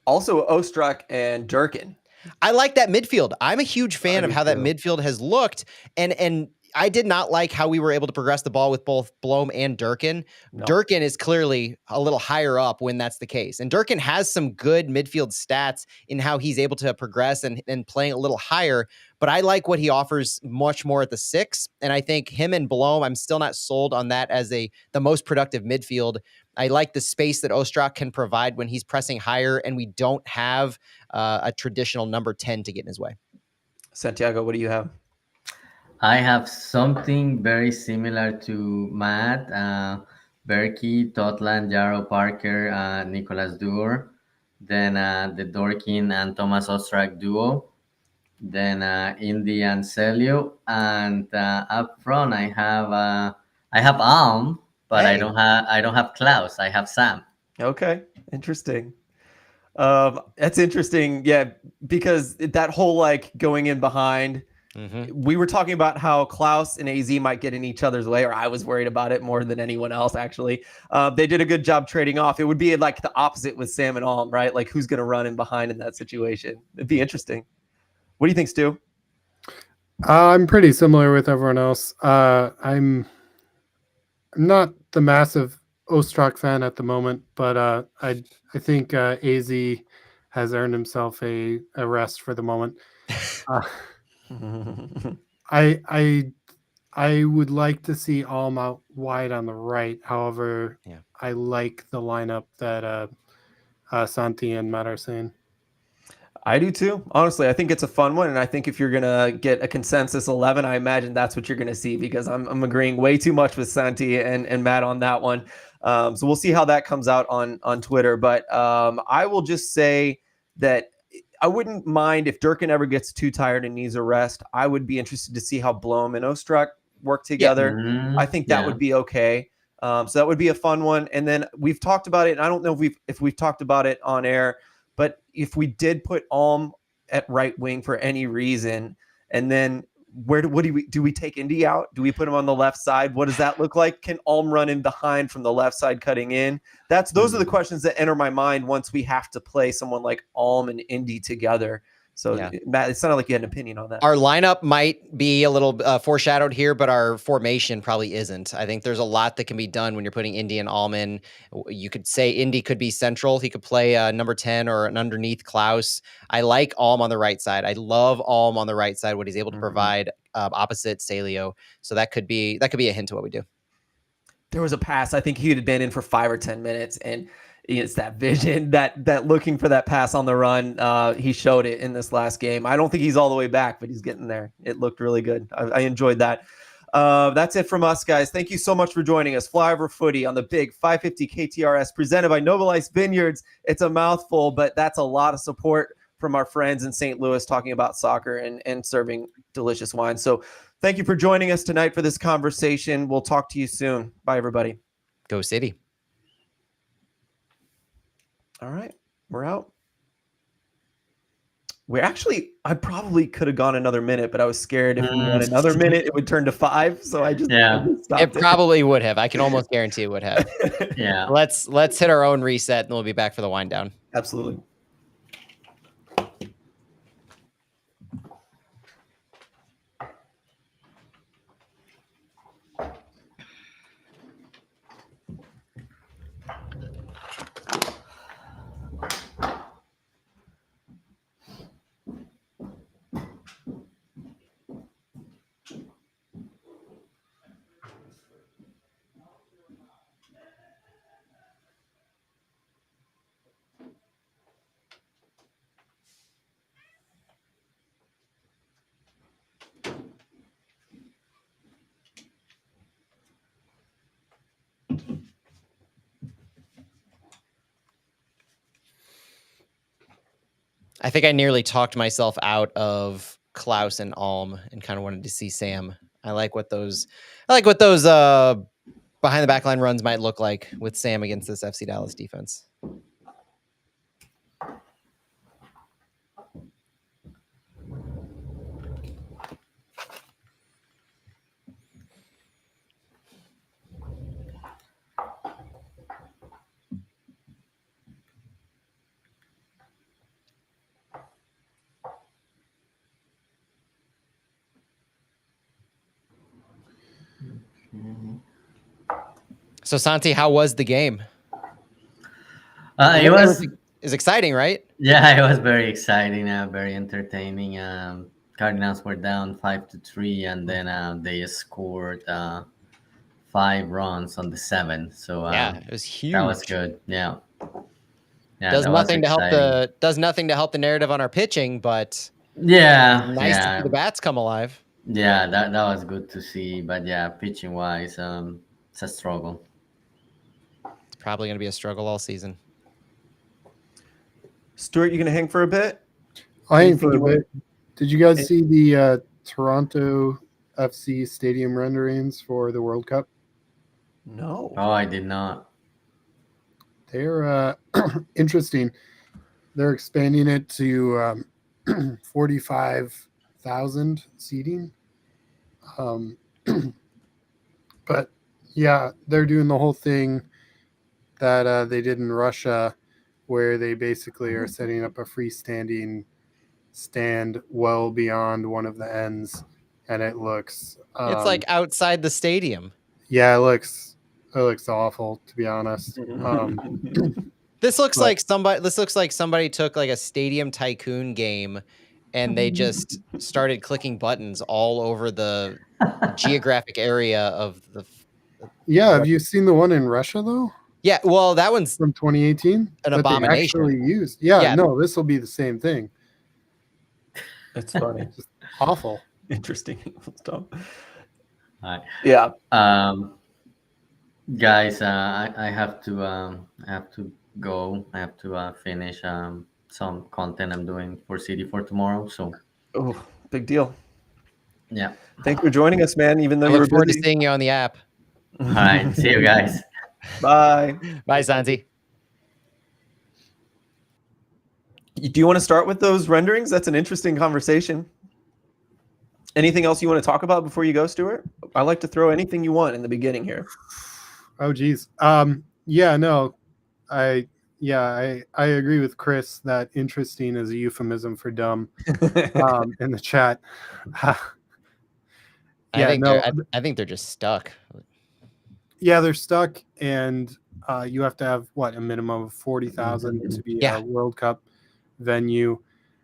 Also, Ostrak and Durkin. I like that midfield. I'm a huge fan of how that midfield has looked, and I did not like how we were able to progress the ball with both Blom and Durkin. No. Durkin is clearly a little higher up when that's the case. And Durkin has some good midfield stats in how he's able to progress and playing a little higher. But I like what he offers much more at the 6. And I think him and Blom, I'm still not sold on that as the most productive midfield. I like the space that Ostrak can provide when he's pressing higher, and we don't have a traditional number 10 to get in his way. Santiago, what do you have? I have something very similar to Matt. Berkey, Totland, Yarrow, Parker, Nicholas Dewar. Then the Dorkin and Thomas Ostrak duo. Then Indy and Celio. And up front, I have Alm, but hey. I don't have Klaus. I have Sam. Okay, interesting. That's interesting. Yeah, because that whole going in behind. Mm-hmm. We were talking about how Klaus and AZ might get in each other's way, or I was worried about it more than anyone else, actually. They did a good job trading off. It would be like the opposite with Sam and Alm, right? Like who's going to run in behind in that situation? It'd be interesting. What do you think, Stu? I'm pretty similar with everyone else. I'm not the massive Ostrak fan at the moment, but I think AZ has earned himself a rest for the moment. I would like to see Alm out wide on the right. However, I like the lineup that Santi and Matt are saying. I do too. Honestly, I think it's a fun one, and I think if you're gonna get a consensus 11, I imagine that's what you're gonna see, because I'm agreeing way too much with Santi and Matt on that one. So we'll see how that comes out on Twitter. But I will just say that I wouldn't mind if Durkin ever gets too tired and needs a rest. I would be interested to see how Blom and Ostrak work together. Yeah. Mm-hmm. I think that would be okay. So that would be a fun one. And then we've talked about it, and I don't know if we've talked about it on air, but if we did put Alm at right wing for any reason, and then do we take Indy out? Do we put him on the left side? What does that look like? Can Alm run in behind from the left side cutting in? Those are the questions that enter my mind once we have to play someone like Alm and Indy together. So Matt, it sounded like you had an opinion on that. Our lineup might be a little foreshadowed here, but our formation probably isn't. I think there's a lot that can be done when you're putting Indy and Alm in. You could say Indy could be central. He could play number 10 or an underneath Klaus. I like Alm on the right side. I love Alm on the right side, what he's able to provide opposite Celio. So that could be a hint to what we do. There was a pass. I think he would have been in for 5 or 10 minutes, and it's that vision, that looking for that pass on the run. He showed it in this last game. I don't think he's all the way back, but he's getting there. It looked really good. I enjoyed that. That's it from us, guys. Thank you so much for joining us. Flyover Footy on the big 550 KTRS presented by Noble Ice Vineyards. It's a mouthful, but that's a lot of support from our friends in St. Louis talking about soccer and serving delicious wine. So thank you for joining us tonight for this conversation. We'll talk to you soon. Bye, everybody. Go City. All right, we're out. I probably could have gone another minute, but I was scared if we went another minute, it would turn to 5. So I just stopped it. Probably would have. I can almost guarantee it would have. Let's hit our own reset, and we'll be back for the wind down. Absolutely. I think I nearly talked myself out of Klaus and Alm and kind of wanted to see Sam. I like what those behind the back line runs might look like with Sam against this FC Dallas defense. So Santi, how was the game? It was exciting, right? Yeah, it was very exciting, very entertaining. Cardinals were down 5-3, and then they scored 5 runs on the 7th. So yeah, it was huge. That was good. Yeah. Does nothing to help the narrative on our pitching, but nice to see the bats come alive. Yeah, that was good to see. But yeah, pitching wise, it's a struggle. It's probably going to be a struggle all season. Stuart, you going to hang for a bit? I'll hang for a bit. Did you guys see the Toronto FC stadium renderings for the World Cup? No. Oh, I did not. They're interesting. They're expanding it to 45,000 seating. But yeah, they're doing the whole thing that they did in Russia, where they basically are setting up a freestanding stand well beyond one of the ends, and it looks it's like outside the stadium. Yeah, it looks awful, to be honest. This looks like somebody took like a Stadium Tycoon game and they just started clicking buttons all over the geographic area of the. Yeah, have you seen the one in Russia though? Yeah, well, that one's from 2018. An abomination. Actually used. Yeah, no, this will be the same thing. That's funny. Just awful. Interesting stuff. Right. Yeah. Guys, I have to go. I have to finish some content I'm doing for City for tomorrow. So, big deal. Yeah. Thanks for joining us, man. Even though I look forward to seeing you on the app. All right. See you guys. Bye. Bye, Santi. Do you want to start with those renderings? That's an interesting conversation. Anything else you want to talk about before you go, Stuart? I like to throw anything you want in the beginning here. Oh, geez. Yeah, no. I agree with Chris that interesting is a euphemism for dumb in the chat. I think they're just stuck. Yeah, they're stuck, and you have to have a minimum of 40,000 to be a World Cup venue.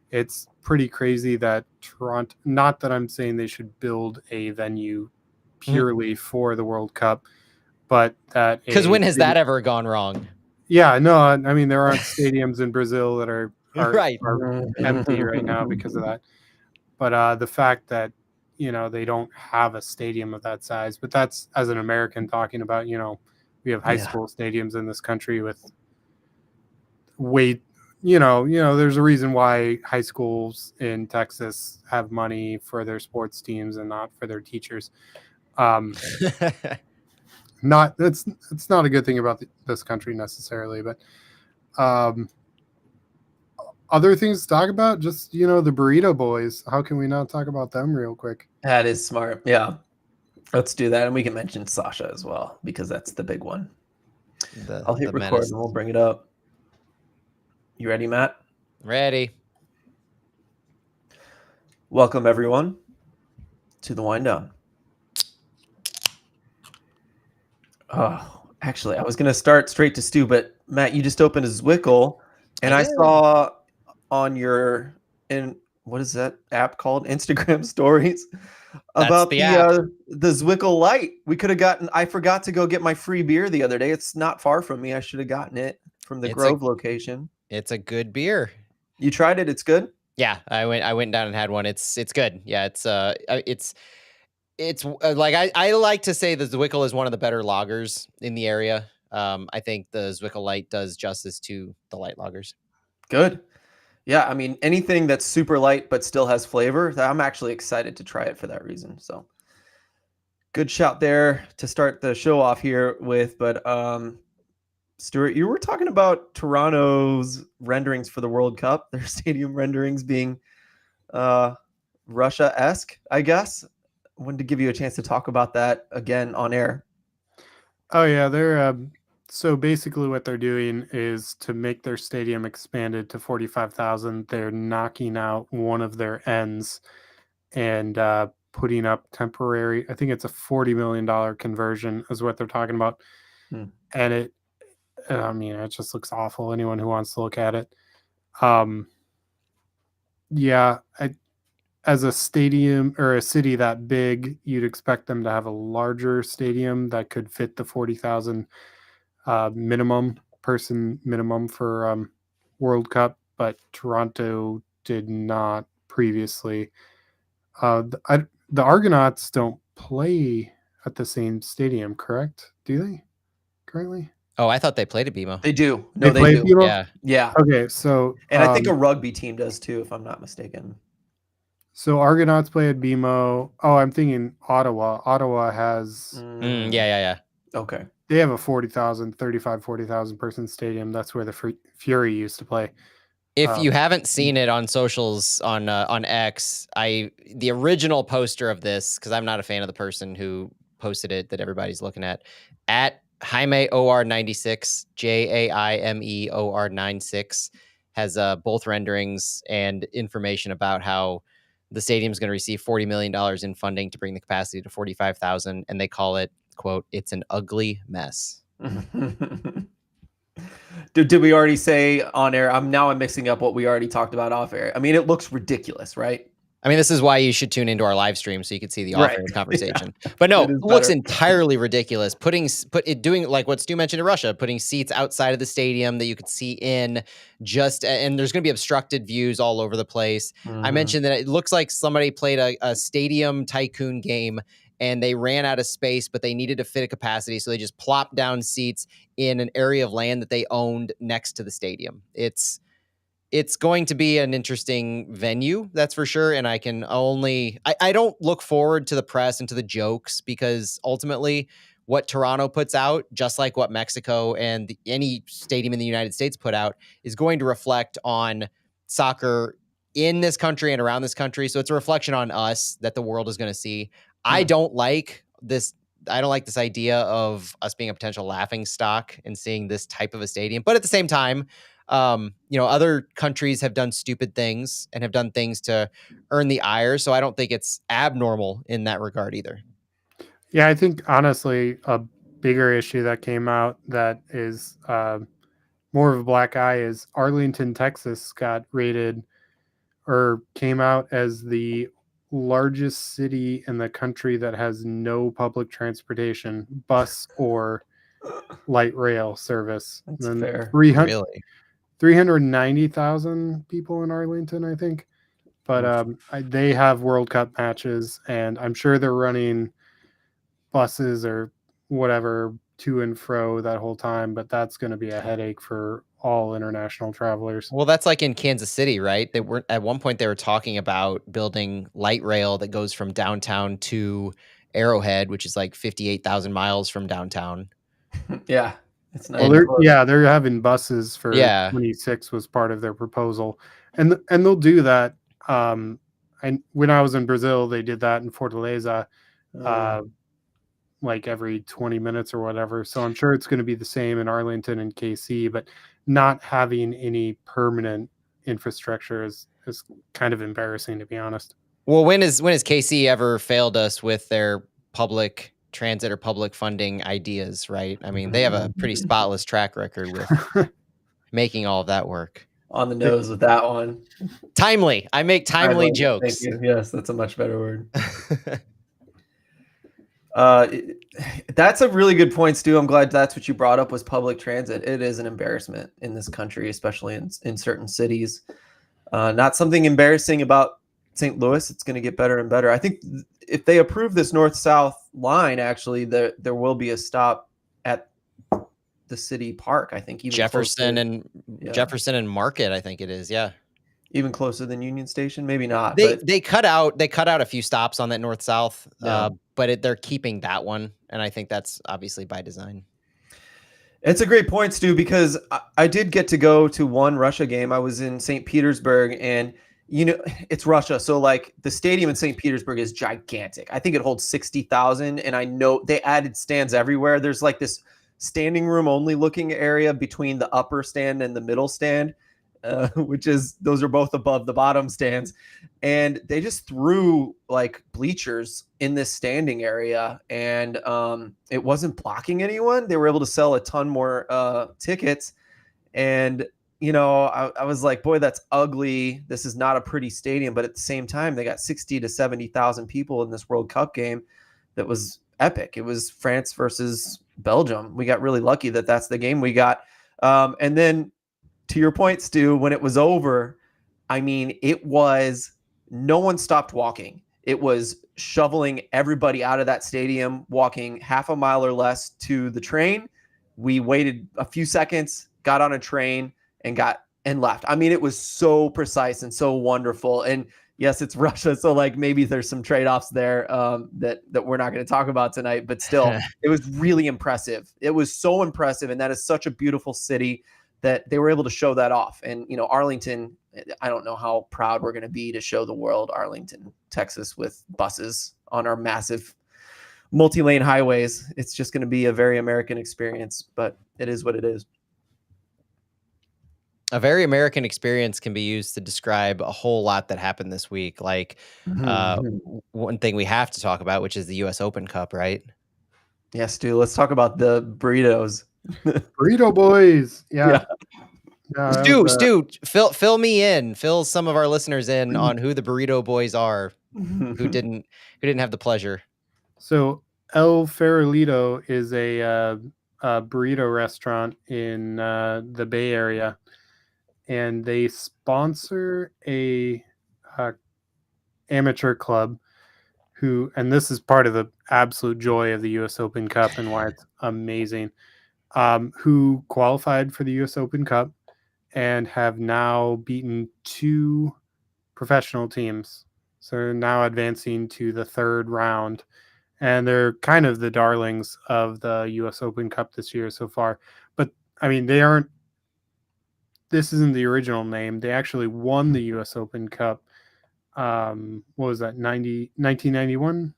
It's pretty crazy that Toronto, not that I'm saying they should build a venue purely for the World Cup, but that because when has that ever gone wrong? Yeah, no, I mean there aren't stadiums in Brazil that are right. are empty right now because of that. But the fact that they don't have a stadium of that size, but that's as an American talking about, we have high school stadiums in this country with there's a reason why high schools in Texas have money for their sports teams and not for their teachers. It's not a good thing about this country necessarily, but other things to talk about, just the Burrito Boys. How can we not talk about them real quick? That is smart. Yeah, let's do that, and we can mention Sasha as well because that's the big one. I'll hit record and we'll bring it up. You ready, Matt? Ready. Welcome everyone to the wind down. Oh, actually, I was gonna start straight to Stu, but Matt, you just opened a Zwickle, and I saw on your what is that app called? Instagram stories about the Zwickle Light. We could have gotten. I forgot to go get my free beer the other day. It's not far from me. I should have gotten it from the Grove location. It's a good beer. You tried it? It's good. Yeah, I went down and had one. It's good. Yeah, it's like I like to say the Zwickle is one of the better lagers in the area. I think the Zwickle Light does justice to the light lagers. Good. Yeah, I mean, anything that's super light but still has flavor, I'm actually excited to try it for that reason. So good shout there to start the show off here with. But Stuart, you were talking about Toronto's renderings for the World Cup, their stadium renderings being Russia-esque, I guess. I wanted to give you a chance to talk about that again on air. Oh yeah, they're so basically what they're doing is to make their stadium expanded to 45,000. They're knocking out one of their ends and putting up temporary. I think it's a $40 million conversion is what they're talking about, and I mean, it just looks awful. Anyone who wants to look at it, yeah, as a stadium or a city that big, you'd expect them to have a larger stadium that could fit the 40,000 person minimum for World Cup, but Toronto did not previously. The Argonauts don't play at the same stadium, correct? Do they currently? Oh, I thought they played at BMO. They do. No, they play do. BMO? Yeah. Yeah. Okay, so and I think a rugby team does too, if I'm not mistaken. So Argonauts play at BMO. Oh, I'm thinking Ottawa. Ottawa has Yeah. Okay. They have a 40,000 person stadium. That's where the Fury used to play. If you haven't seen it on socials on X, the original poster of this, because I'm not a fan of the person who posted it that everybody's looking at Jaime OR96, JAIMEOR96 has both renderings and information about how the stadium is going to receive $40 million in funding to bring the capacity to 45,000, and they call it, quote, "It's an ugly mess." Did we already say on air? I'm mixing up what we already talked about off air. I mean, it looks ridiculous, right? I mean, this is why you should tune into our live stream so you can see the off-air conversation. Yeah. But no, it looks entirely ridiculous. Doing like what Stu mentioned in Russia, putting seats outside of the stadium that you could see in, and there's going to be obstructed views all over the place. I mentioned that it looks like somebody played a stadium tycoon game and they ran out of space, but they needed to fit a capacity, so they just plopped down seats in an area of land that they owned next to the stadium. It's going to be an interesting venue, that's for sure. And I don't look forward to the press and to the jokes, because ultimately what Toronto puts out, just like what Mexico and any stadium in the United States put out, is going to reflect on soccer in this country and around this country. So it's a reflection on us that the world is going to see. I don't like this. I don't like this idea of us being a potential laughing stock and seeing this type of a stadium. But at the same time, other countries have done stupid things and have done things to earn the ire. So I don't think it's abnormal in that regard either. Yeah, I think honestly, a bigger issue that came out that is more of a black eye is Arlington, Texas got rated or came out as the largest city in the country that has no public transportation, bus or light rail service. That's fair. 390,000 people in Arlington, I think. But they have World Cup matches, and I'm sure they're running buses or whatever to and fro that whole time, but that's going to be a headache for all international travelers. Well, that's like in Kansas City, right? At one point they were talking about building light rail that goes from downtown to Arrowhead, which is like 58,000 miles from downtown. Yeah. It's nice. Well, they're having buses for 26 was part of their proposal. And they'll do that. And when I was in Brazil, they did that in Fortaleza. Like every 20 minutes or whatever. So I'm sure it's going to be the same in Arlington and KC, but not having any permanent infrastructure is kind of embarrassing, to be honest. Well, when has KC ever failed us with their public transit or public funding ideas, right? I mean, they have a pretty spotless track record with making all of that work. On the nose with that one. Timely. I make timely jokes. Thank you. Yes, that's a much better word. That's a really good point, Stu. I'm glad that's what you brought up, was public transit. It is an embarrassment in this country, especially in certain cities. Not something embarrassing about St. Louis. It's going to get better and better. I think if they approve this north-south line, actually, there will be a stop at the city park. I think even Jefferson and Market, I think it is. Yeah. Even closer than Union Station? Maybe not. They cut out a few stops on that north-south, Yeah. but they're keeping that one, and I think that's obviously by design. It's a great point, Stu, because I did get to go to one Russia game. I was in St. Petersburg, and it's Russia, so like the stadium in St. Petersburg is gigantic. I think it holds 60,000, and I know they added stands everywhere. There's like this standing room only looking area between the upper stand and the middle stand, those are both above the bottom stands, and they just threw like bleachers in this standing area, and it wasn't blocking anyone. They were able to sell a ton more tickets, and I was like, boy, that's ugly. This is not a pretty stadium, but at the same time, they got 60 to 70,000 people in this World Cup game. That was epic. It was France versus Belgium. We got really lucky that that's the game we got, and then. To your point, Stu, when it was over, I mean, no one stopped walking. It was shoveling everybody out of that stadium, walking half a mile or less to the train. We waited a few seconds, got on a train, and left. I mean, it was so precise and so wonderful. And yes, it's Russia, so like maybe there's some trade-offs there that we're not going to talk about tonight. But still, it was really impressive. It was so impressive, and that is such a beautiful city that they were able to show that off. And, Arlington, I don't know how proud we're going to be to show the world Arlington, Texas, with buses on our massive multi-lane highways. It's just going to be a very American experience, but it is what it is. A very American experience can be used to describe a whole lot that happened this week. Like one thing we have to talk about, which is the U.S. Open Cup, right? Yes, Stu. Let's talk about the burritos. Burrito boys. Yeah. Stu, fill me in. Fill some of our listeners in on who the Burrito Boys are, who didn't have the pleasure. So El Farolito is a burrito restaurant in the Bay Area, and they sponsor a amateur club and this is part of the absolute joy of the U.S. Open Cup and why it's amazing. Who qualified for the U.S. Open Cup and have now beaten 2 professional teams. So they're now advancing to the 3rd round. And they're kind of the darlings of the U.S. Open Cup this year so far. But, I mean, this isn't the original name. They actually won the U.S. Open Cup. What was that, 1991?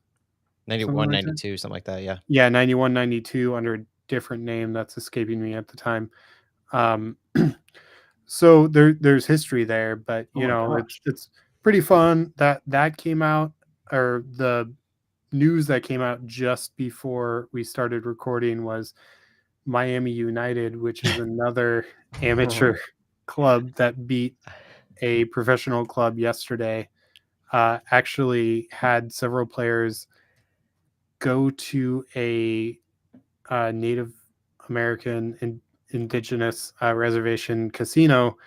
91, 92, something like that, yeah. Yeah, 91, 92 under different name that's escaping me at the time. So there's history there, but it's pretty fun. That came out, or the news that came out just before we started recording was Miami United, which is another amateur club that beat a professional club yesterday. Actually had several players go to a Native American and indigenous reservation casino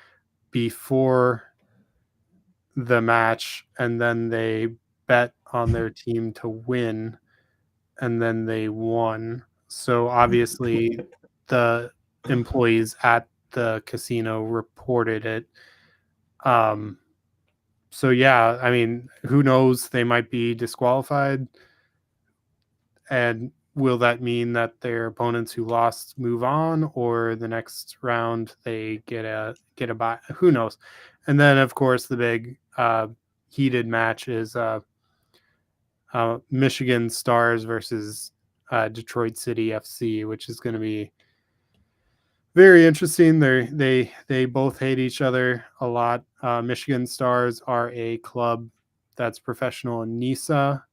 before the match, and then they bet on their team to win, and then they won. So obviously the employees at the casino reported it. So yeah, I mean, who knows? They might be disqualified. And will that mean that their opponents who lost move on, or the next round they get a bye? Who knows? And then, of course, the big heated match is Michigan Stars versus Detroit City FC, which is going to be very interesting. They both hate each other a lot. Michigan Stars are a club that's professional in NISA,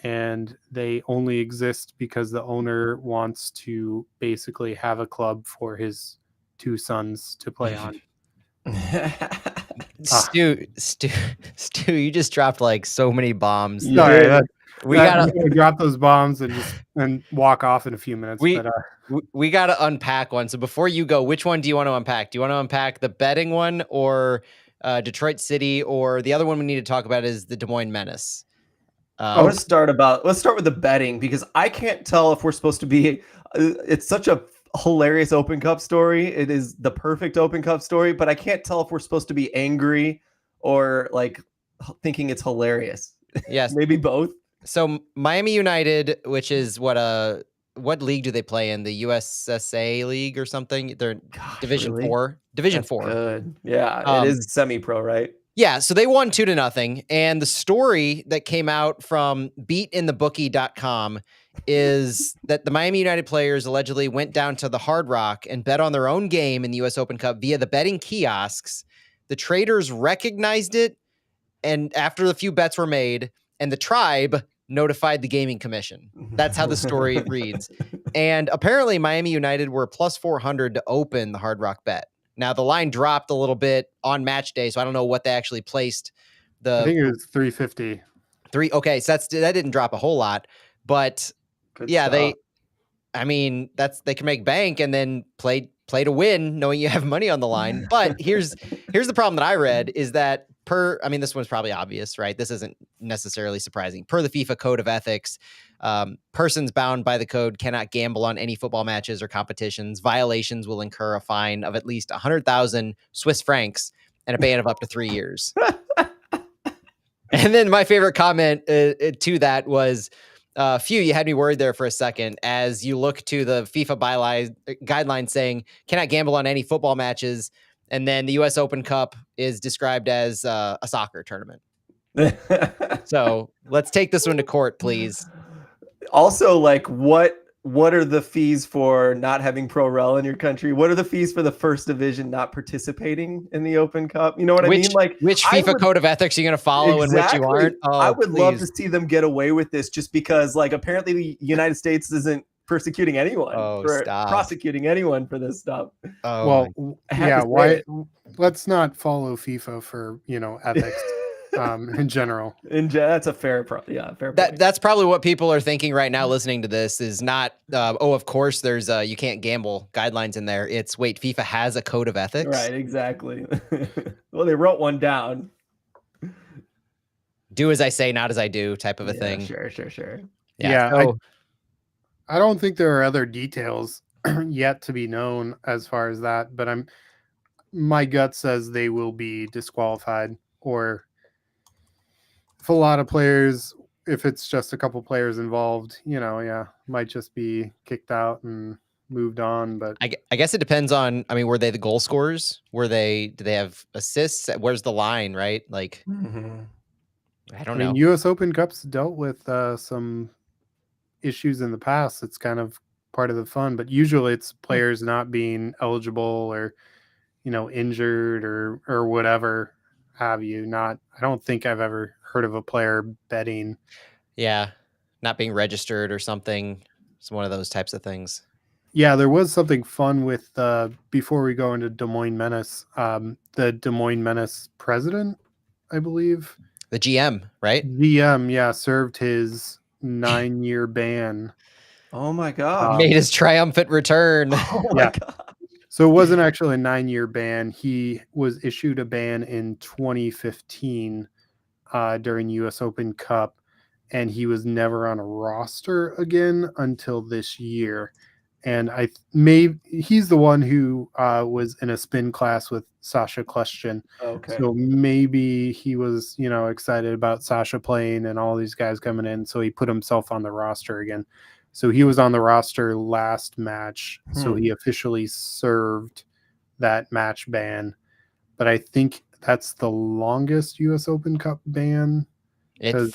and they only exist because the owner wants to basically have a club for his 2 sons to play on. Stu, you just dropped like so many bombs. Sorry, we gotta drop those bombs and walk off in a few minutes. We gotta unpack one. So before you go, which one do you want to unpack? Do you want to unpack the betting one, or Detroit City, or the other one we need to talk about is the Des Moines Menace? Let's start with the betting, because I can't tell if we're supposed to be. It's such a hilarious Open Cup story. It is the perfect Open Cup story, but I can't tell if we're supposed to be angry or like thinking it's hilarious? Yes. Maybe both. So Miami United, which is what league do they play in? The USSA league or something? They're Division really? 4. Division That's 4. good. Yeah, it is semi-pro, right? Yeah, so they won 2-0. And the story that came out from beatinthebookie.com is that the Miami United players allegedly went down to the Hard Rock and bet on their own game in the US Open Cup via the betting kiosks. The traders recognized it, and after a few bets were made, and the tribe notified the gaming commission. That's how the story reads. And apparently Miami United were plus 400 to open the Hard Rock bet. Now the line dropped a little bit on match day, so I don't know what they actually placed. I think it was 350. Okay, so that didn't drop a whole lot, but Good yeah, stuff. they can make bank and then play to win, knowing you have money on the line. But here's the problem that I read is that this one's probably obvious, right? This isn't necessarily surprising. Per the FIFA Code of Ethics, persons bound by the code cannot gamble on any football matches or competitions. Violations will incur a fine of at least 100,000 Swiss francs and a ban of up to 3 years. And then my favorite comment to that was, you had me worried there for a second as you look to the FIFA guidelines saying cannot gamble on any football matches. And then the US Open Cup is described as a soccer tournament. So let's take this one to court, please. Also, like, what are the fees for not having pro rel in your country? What are the fees for the first division not participating in the Open Cup? You know what I mean? Like, which FIFA Code of Ethics are you going to follow and which you aren't? Oh, I would love to see them get away with this, just because, like, apparently the United States isn't persecuting anyone prosecuting anyone for this stuff. Well, yeah, why? Let's not follow FIFA for ethics. In general. That's a fair point. That's probably what people are thinking right now listening to this is not, of course there's you can't gamble guidelines in there. It's wait, FIFA has a code of ethics? Right, exactly. Well, they wrote one down. Do as I say, not as I do type of a thing. Sure. Yeah. So, I don't think there are other details yet to be known as far as that, but my gut says they will be disqualified, or if a lot of players, if it's just a couple players involved, might just be kicked out and moved on. But I guess it depends on, were they the goal scorers? Do they have assists? Where's the line, right? Like, I don't know. US Open Cups dealt with some issues in the past. It's kind of part of the fun, but usually it's players not being eligible or, injured or whatever have you. I don't think I've ever heard of a player betting. Yeah, not being registered or something. It's one of those types of things. Yeah, there was something fun with before we go into Des Moines Menace, the Des Moines Menace president, I believe. The GM, right? GM, yeah, served his 9-year ban. Oh my God. Made his triumphant return. Oh my God. So it wasn't actually a 9-year ban. He was issued a ban in 2015 during US Open Cup, and he was never on a roster again until this year. And he's the one who was in a spin class with Sasha Kljestan. Okay. So maybe he was, excited about Sasha playing and all these guys coming in, so he put himself on the roster again. So he was on the roster last match, so he officially served that match ban. But I think that's the longest US Open Cup ban. It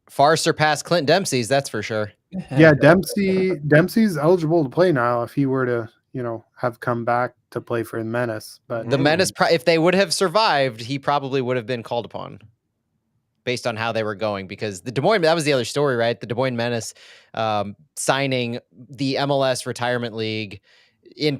far surpassed Clint Dempsey's, that's for sure. Yeah, Dempsey's eligible to play now if he were to, have come back to play for Menace. But the Menace, if they would have survived, he probably would have been called upon based on how they were going, because the Des Moines, that was the other story, right? The Des Moines Menace signing the MLS Retirement League in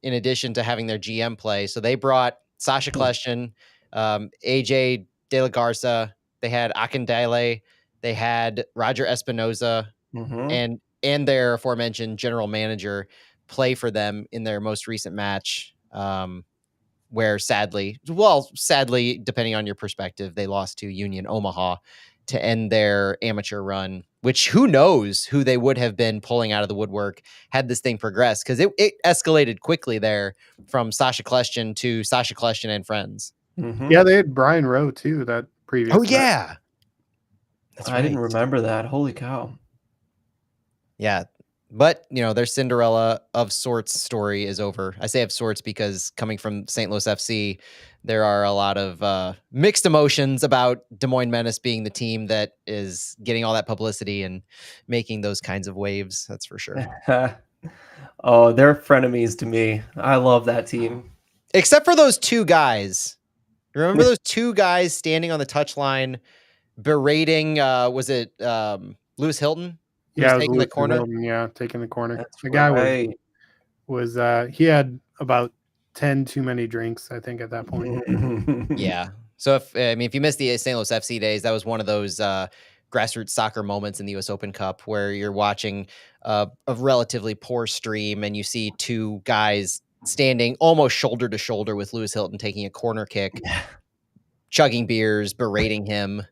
addition to having their GM play. So they brought Sasha Kljestan, AJ De La Garza, they had Akindele, they had Roger Espinoza, and their aforementioned general manager play for them in their most recent match, where sadly, depending on your perspective, they lost to Union Omaha to end their amateur run, which who knows who they would have been pulling out of the woodwork had this thing progressed, because it escalated quickly there from Sasha Kljestan to Sasha Kljestan and friends. Mm-hmm. Yeah, they had Brian Rowe too. That previous. Oh yeah, that's I didn't remember that. Holy cow! Yeah, but their Cinderella of sorts story is over. I say of sorts because coming from St. Louis FC, there are a lot of mixed emotions about Des Moines Menace being the team that is getting all that publicity and making those kinds of waves. That's for sure. Oh, they're frenemies to me. I love that team. Except for those two guys. Remember those two guys standing on the touchline berating, was it Lewis Hilton? Yeah, taking the corner. Hilton, yeah, taking the corner. That's the guy right. was he had about 10 too many drinks, I think, at that point. Yeah. So if you missed the St. Louis FC days, that was one of those grassroots soccer moments in the US Open Cup where you're watching a relatively poor stream and you see two guys standing almost shoulder to shoulder with Lewis Hilton taking a corner kick, chugging beers, berating him.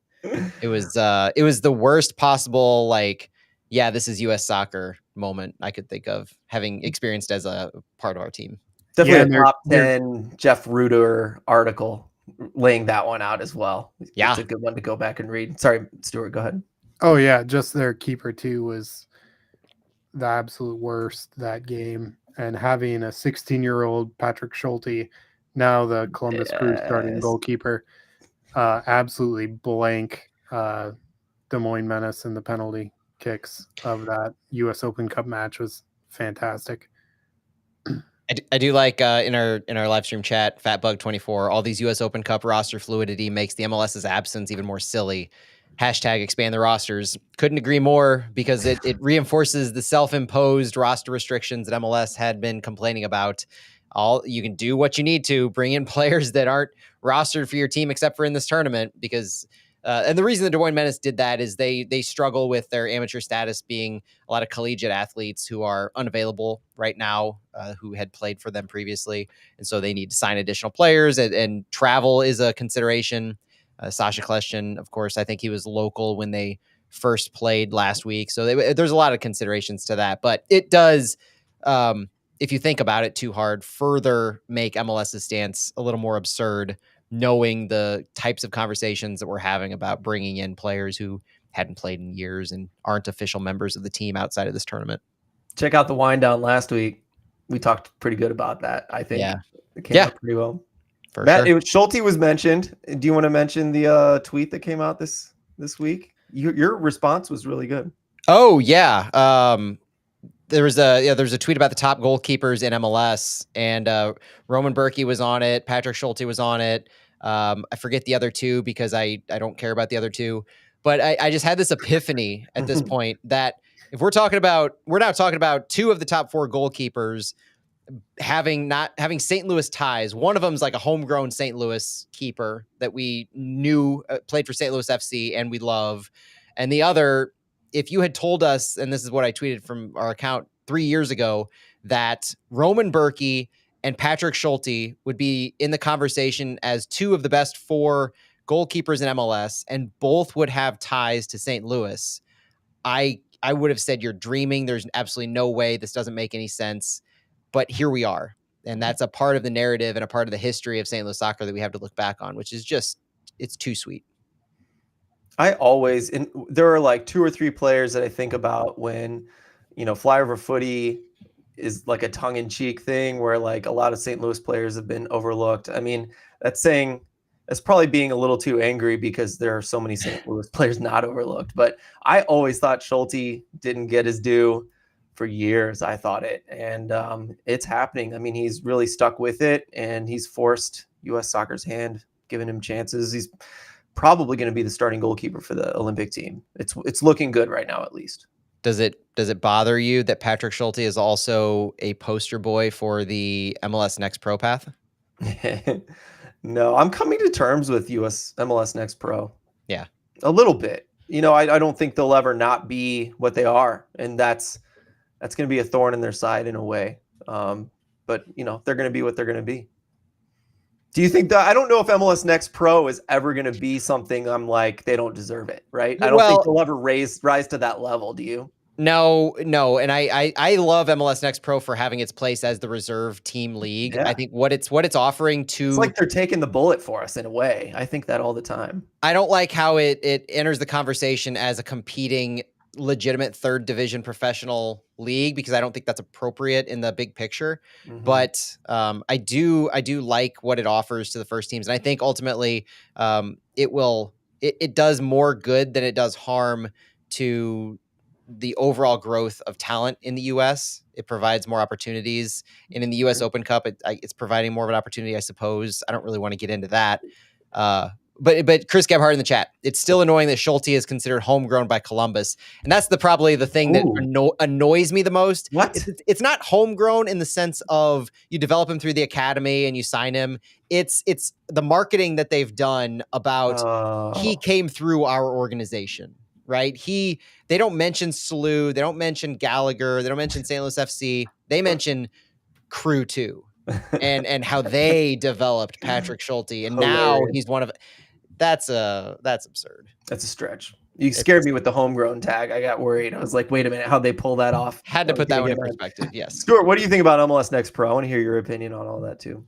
It was the worst possible, like, yeah, this is US soccer moment I could think of, having experienced as a part of our team. Definitely a top 10 Jeff Ruder article laying that one out as well. Yeah. It's a good one to go back and read. Sorry, Stuart, go ahead. Oh, yeah. Just their keeper, too, was the absolute worst that game. And having a 16-year-old Patrick Schulte, now the Columbus Crew starting goalkeeper, absolutely blank Des Moines Menace in the penalty kicks of that US Open Cup match was fantastic. I do like in our live stream chat, Fatbug24, all these US Open Cup roster fluidity makes the MLS's absence even more silly. Hashtag expand the rosters. Couldn't agree more, because it reinforces the self-imposed roster restrictions that MLS had been complaining about. You can do what you need to, bring in players that aren't rostered for your team except for in this tournament, because and the reason the Des Moines Menace did that is they struggle with their amateur status being a lot of collegiate athletes who are unavailable right now, who had played for them previously. And so they need to sign additional players, and travel is a consideration. Sasha Kleshchin, of course, I think he was local when they first played last week. So there's a lot of considerations to that, but it does, if you think about it too hard, further make MLS's stance a little more absurd, knowing the types of conversations that we're having about bringing in players who hadn't played in years and aren't official members of the team outside of this tournament. Check out the wind down last week. We talked pretty good about that, I think. Yeah. It came out pretty well. For Matt, sure. Schulte was mentioned. Do you want to mention the tweet that came out this week? Your response was really good. Oh, yeah. There's a tweet about the top goalkeepers in MLS, and Roman Berkey was on it. Patrick Schulte was on it. I forget the other two because I don't care about the other two. But I just had this epiphany at this point that if we're now talking about two of the top four goalkeepers having St. Louis ties. One of them is like a homegrown St. Louis keeper that we knew played for St. Louis FC and we love. And the other, if you had told us, and this is what I tweeted from our account 3 years ago, that Roman Berkey and Patrick Schulte would be in the conversation as two of the best four goalkeepers in MLS, and both would have ties to St. Louis, I would have said you're dreaming. There's absolutely no way. This doesn't make any sense. But here we are. And that's a part of the narrative and a part of the history of St. Louis soccer that we have to look back on, which is just, it's too sweet. There are like two or three players that I think about when, Flyover Footy is like a tongue-in-cheek thing where like a lot of St. Louis players have been overlooked. I mean, that's probably being a little too angry because there are so many St. Louis players not overlooked. But I always thought Schulte didn't get his due for years. I thought it, and it's happening. I mean, he's really stuck with it, and he's forced U.S. soccer's hand, giving him chances. He's probably going to be the starting goalkeeper for the Olympic team. It's looking good right now, at least. Does it bother you that Patrick Schulte is also a poster boy for the MLS Next Pro path? No, I'm coming to terms with MLS Next Pro. Yeah, a little bit. I don't think they'll ever not be what they are, and that's going to be a thorn in their side in a way. But they're going to be what they're going to be. Do you think that? I don't know if MLS Next Pro is ever going to be something I'm like, they don't deserve it, right? I don't think they'll ever rise to that level. Do you? No, and I love MLS Next Pro for having its place as the reserve team league. Yeah. I think what it's offering to, it's like they're taking the bullet for us in a way. I think that all the time. I don't like how it enters the conversation as a competing legitimate third division professional league, because I don't think that's appropriate in the big picture. Mhm. But I do like what it offers to the first teams, and I think ultimately it does more good than it does harm to the overall growth of talent in the U.S. It provides more opportunities, and in the U.S. Open Cup, it's providing more of an opportunity, I suppose. I don't really want to get into that. But Chris Gebhardt in the chat, it's still annoying that Schulte is considered homegrown by Columbus, and that's probably the thing that annoys me the most. What? It's not homegrown in the sense of you develop him through the academy and you sign him. It's the marketing that they've done about he came through our organization, right? They don't mention SLU, they don't mention Gallagher, they don't mention St. Louis FC, they mention Crew 2 and how they developed Patrick Schulte, and now he's one of. That's absurd. That's a stretch. You scared me with the homegrown tag. I got worried. I was like, wait a minute, how'd they pull that off? Had to put that one in perspective. Yes. Stuart, what do you think about MLS Next Pro? I want to hear your opinion on all that too.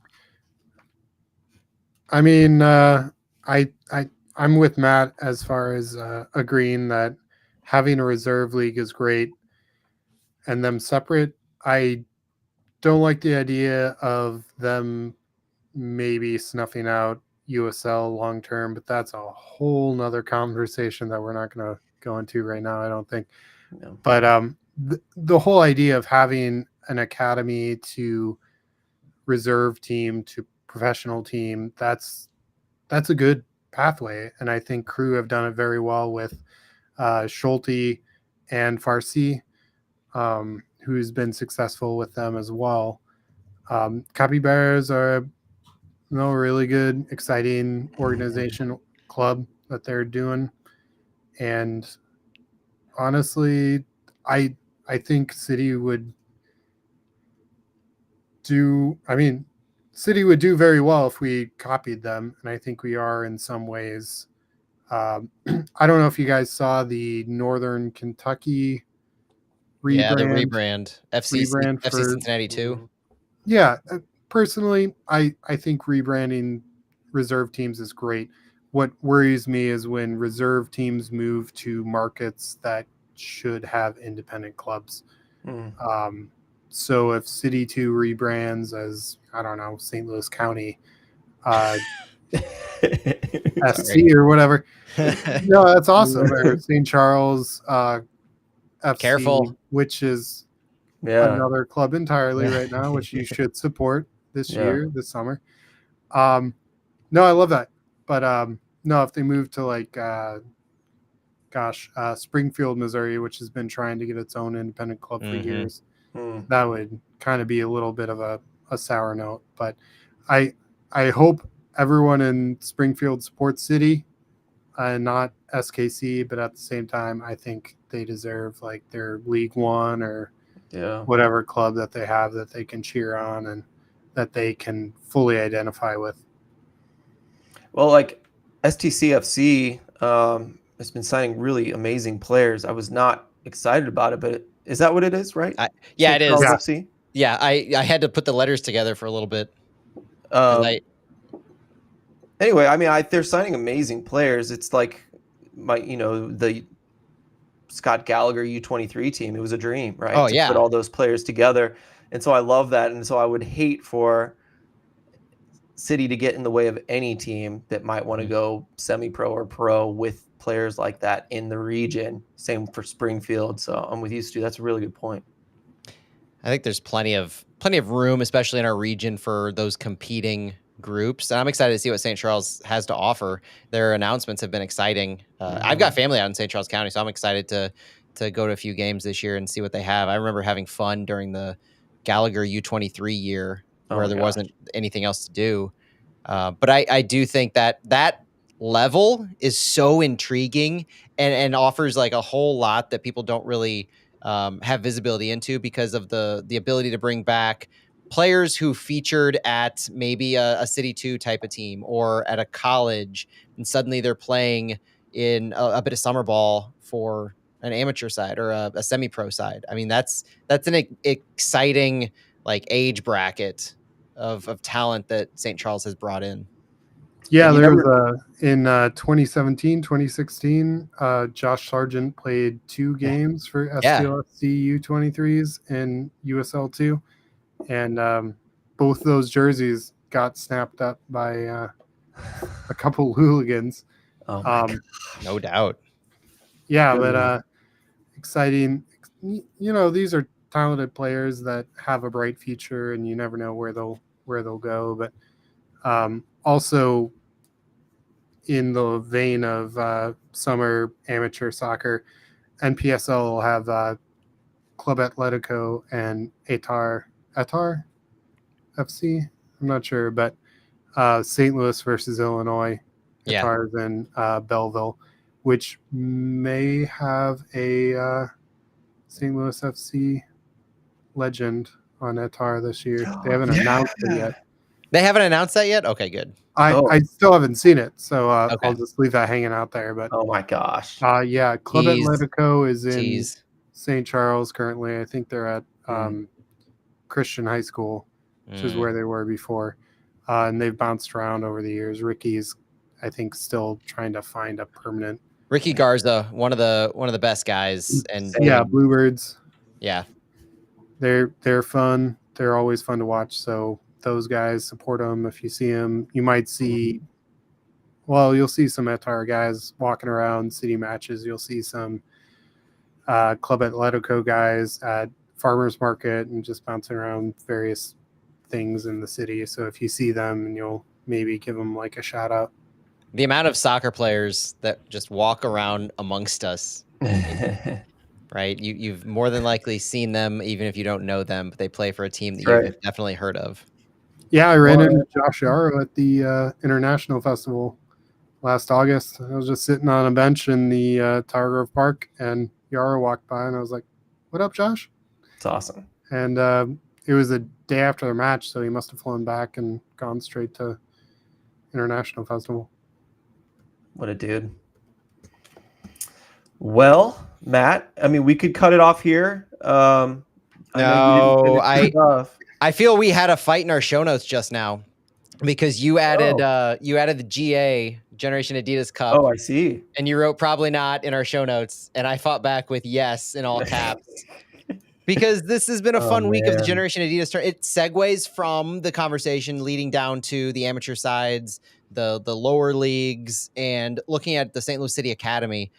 I mean, I'm with Matt as far as agreeing that having a reserve league is great and them separate. I don't like the idea of them maybe snuffing out USL long term, but that's a whole nother conversation that we're not going to go into right now, I don't think. No. But the whole idea of having an academy to reserve team to professional team, that's a good pathway, and I think Crew have done it very well with Schulte and Farsi, who's been successful with them as well. Capybaras are a really good, exciting organization club that they're doing, and honestly, I think City would do. I mean, City would do very well if we copied them, and I think we are in some ways. I don't know if you guys saw the Northern Kentucky rebrand. Yeah, the rebrand. FC Cincinnati 2. Yeah, personally, I think rebranding reserve teams is great. What worries me is when reserve teams move to markets that should have independent clubs. So if City 2 rebrands as, I don't know, St. Louis County SC or whatever. No, that's awesome. Or St. Charles FC, Careful. which is another club entirely right now, which you should support this year, this summer. No, I love that. But no, if they move to like Springfield, Missouri, which has been trying to get its own independent club for years, that would kind of be a little bit of a sour note. But I hope everyone in Springfield supports City and not SKC, but at the same time, I think they deserve like their League One or whatever club that they have that they can cheer on and that they can fully identify with. Well, like STCFC has been signing really amazing players. I was not excited about it, but is that what it is, right? Yeah, it is. FC? Yeah, I had to put the letters together for a little bit. Anyway, I mean, they're signing amazing players. It's like the Scott Gallagher U23 team. It was a dream, right? Oh, to put all those players together. And so I love that. And so I would hate for City to get in the way of any team that might want to go semi-pro or pro with players like that in the region. Same for Springfield. So I'm with you, Stu. That's a really good point. I think there's plenty of room, especially in our region, for those competing groups. And I'm excited to see what St. Charles has to offer. Their announcements have been exciting. I've got family out in St. Charles County, so I'm excited to go to a few games this year and see what they have. I remember having fun during the Gallagher U23 year where there wasn't anything else to do. But I do think that level is so intriguing and offers like a whole lot that people don't really have visibility into because of the ability to bring back players who featured at maybe a City 2 type of team or at a college, and suddenly they're playing in a bit of summer ball for an amateur side or a semi-pro side. I mean, that's an exciting like age bracket of talent that St. Charles has brought in. Yeah, there was in 2017, 2016, Josh Sargent played 2 games for STLFC U23s in USL2, and both those jerseys got snapped up by a couple hooligans. No doubt. Yeah, but exciting. You know, these are talented players that have a bright future, and you never know where they'll go. But also, in the vein of summer amateur soccer, NPSL will have Club Atletico and Etar FC. I'm not sure, but St. Louis versus Illinois. Etar's in Belleville, which may have a St. Louis FC legend on Etar this year. They haven't announced it yet. They haven't announced that yet? Okay, good. I still haven't seen it, so I'll just leave that hanging out there. But oh my gosh, Club Atletico is in Jeez. St. Charles currently. I think they're at Christian High School, which is where they were before, and they've bounced around over the years. Ricky's, I think, still trying to find a permanent. Ricky Garza, one of the best guys, and Bluebirds. Yeah, they're fun. They're always fun to watch. So those guys, support them if you see them. You might see, you'll see some Etar guys walking around city matches. You'll see some Club Atletico guys at farmers market and just bouncing around various things in the city. So if you see them, and you'll maybe give them like a shout out. The amount of soccer players that just walk around amongst us, right? You've more than likely seen them, even if you don't know them, but they play for a team that you've definitely heard of. Yeah, I ran into Josh Yarrow at the International Festival last August. I was just sitting on a bench in the Tower Grove Park, and Yarrow walked by, and I was like, "What up, Josh?" It's awesome. And it was a day after the match, so he must have flown back and gone straight to International Festival. What a dude. Well, Matt, I mean, we could cut it off here. I feel we had a fight in our show notes just now because you added the GA Generation Adidas Cup. Oh, I see. And you wrote probably not in our show notes, and I fought back with yes in all caps. Because this has been a fun week of the Generation Adidas tournament. It segues from the conversation leading down to the amateur sides, the lower leagues, and looking at the St. Louis City Academy.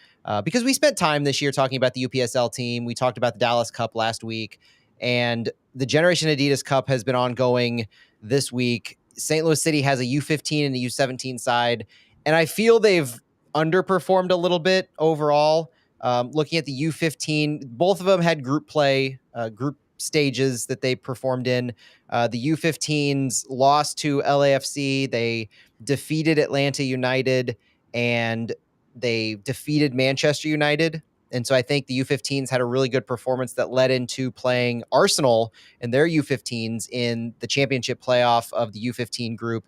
Because we spent time this year talking about the UPSL team. We talked about the Dallas Cup last week. And the Generation Adidas Cup has been ongoing this week. St. Louis City has a U15 and a U17 side. And I feel they've underperformed a little bit overall. Looking at the U15, both of them had group play, group stages that they performed in. The U15s lost to LAFC. They defeated Atlanta United, and they defeated Manchester United. And so I think the U15s had a really good performance that led into playing Arsenal and their U15s in the championship playoff of the U15 group.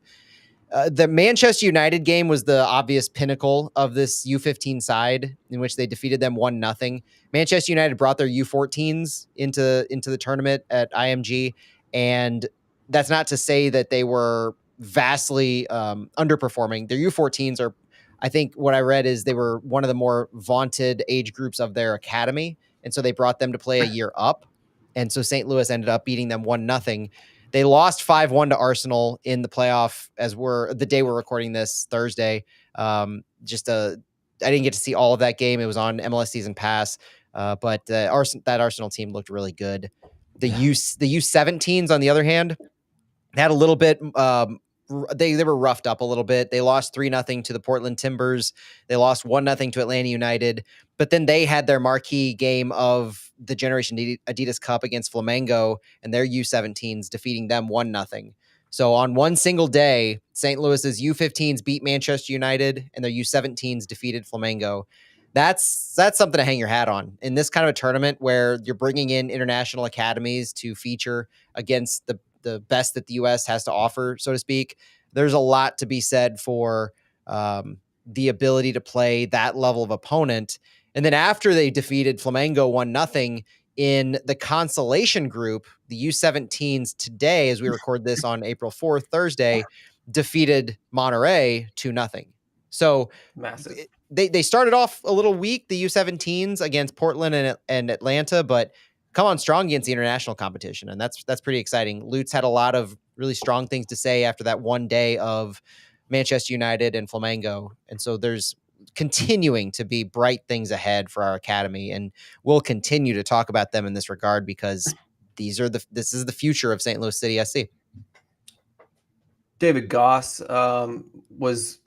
The Manchester United game was the obvious pinnacle of this U15 side, in which they defeated them 1-0. Manchester United brought their U14s into the tournament at IMG, and that's not to say that they were vastly underperforming. Their U14s are, I think what I read is they were one of the more vaunted age groups of their academy, and so they brought them to play a year up, and so St. Louis ended up beating them 1-0. They lost 5-1 to Arsenal in the playoff the day we're recording this Thursday. I didn't get to see all of that game. It was on MLS Season Pass, but that Arsenal team looked really good. The U17s, on the other hand, had a little bit. They were roughed up a little bit. They lost 3-0 to the Portland Timbers. They lost 1-0 to Atlanta United. But then they had their marquee game of the Generation Adidas Cup against Flamengo and their U17s, defeating them 1-0. So on one single day, St. Louis's U15s beat Manchester United and their U17s defeated Flamengo. That's something to hang your hat on in this kind of a tournament where you're bringing in international academies to feature against the best that the U.S. has to offer, so to speak. There's a lot to be said for the ability to play that level of opponent. And then after they defeated Flamengo 1-0 in the consolation group, the U17s today, as we record this on April 4th, Thursday, defeated Monterrey 2-0. So Massive. They started off a little weak, the U17s against Portland and Atlanta, but come on strong against the international competition, and that's pretty exciting. Lutz had a lot of really strong things to say after that one day of Manchester United and Flamengo, and so there's continuing to be bright things ahead for our academy, and we'll continue to talk about them in this regard because this is the future of St. Louis City SC. David Goss was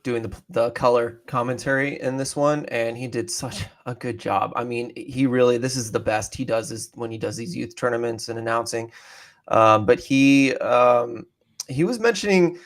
doing the color commentary in this one, and he did such a good job. I mean, this is the best he does is when he does these youth tournaments and announcing. But he was mentioning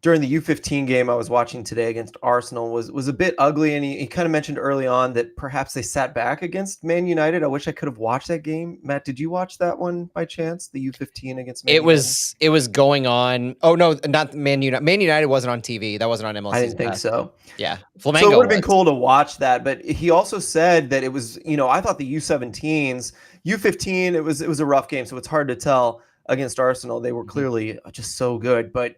during the U15 game I was watching today against Arsenal was a bit ugly, and he kind of mentioned early on that perhaps they sat back against Man United. I wish I could have watched that game. Matt, did you watch that one by chance? The U15 against Man United? It was going on. Oh no, not Man United. Man United wasn't on TV. That wasn't on MLS. I didn't think so. Yeah, Flamengo. So it would have been cool to watch that, but he also said that it was, I thought the U17s, U15, it was a rough game, so it's hard to tell. Against Arsenal, they were clearly just so good. But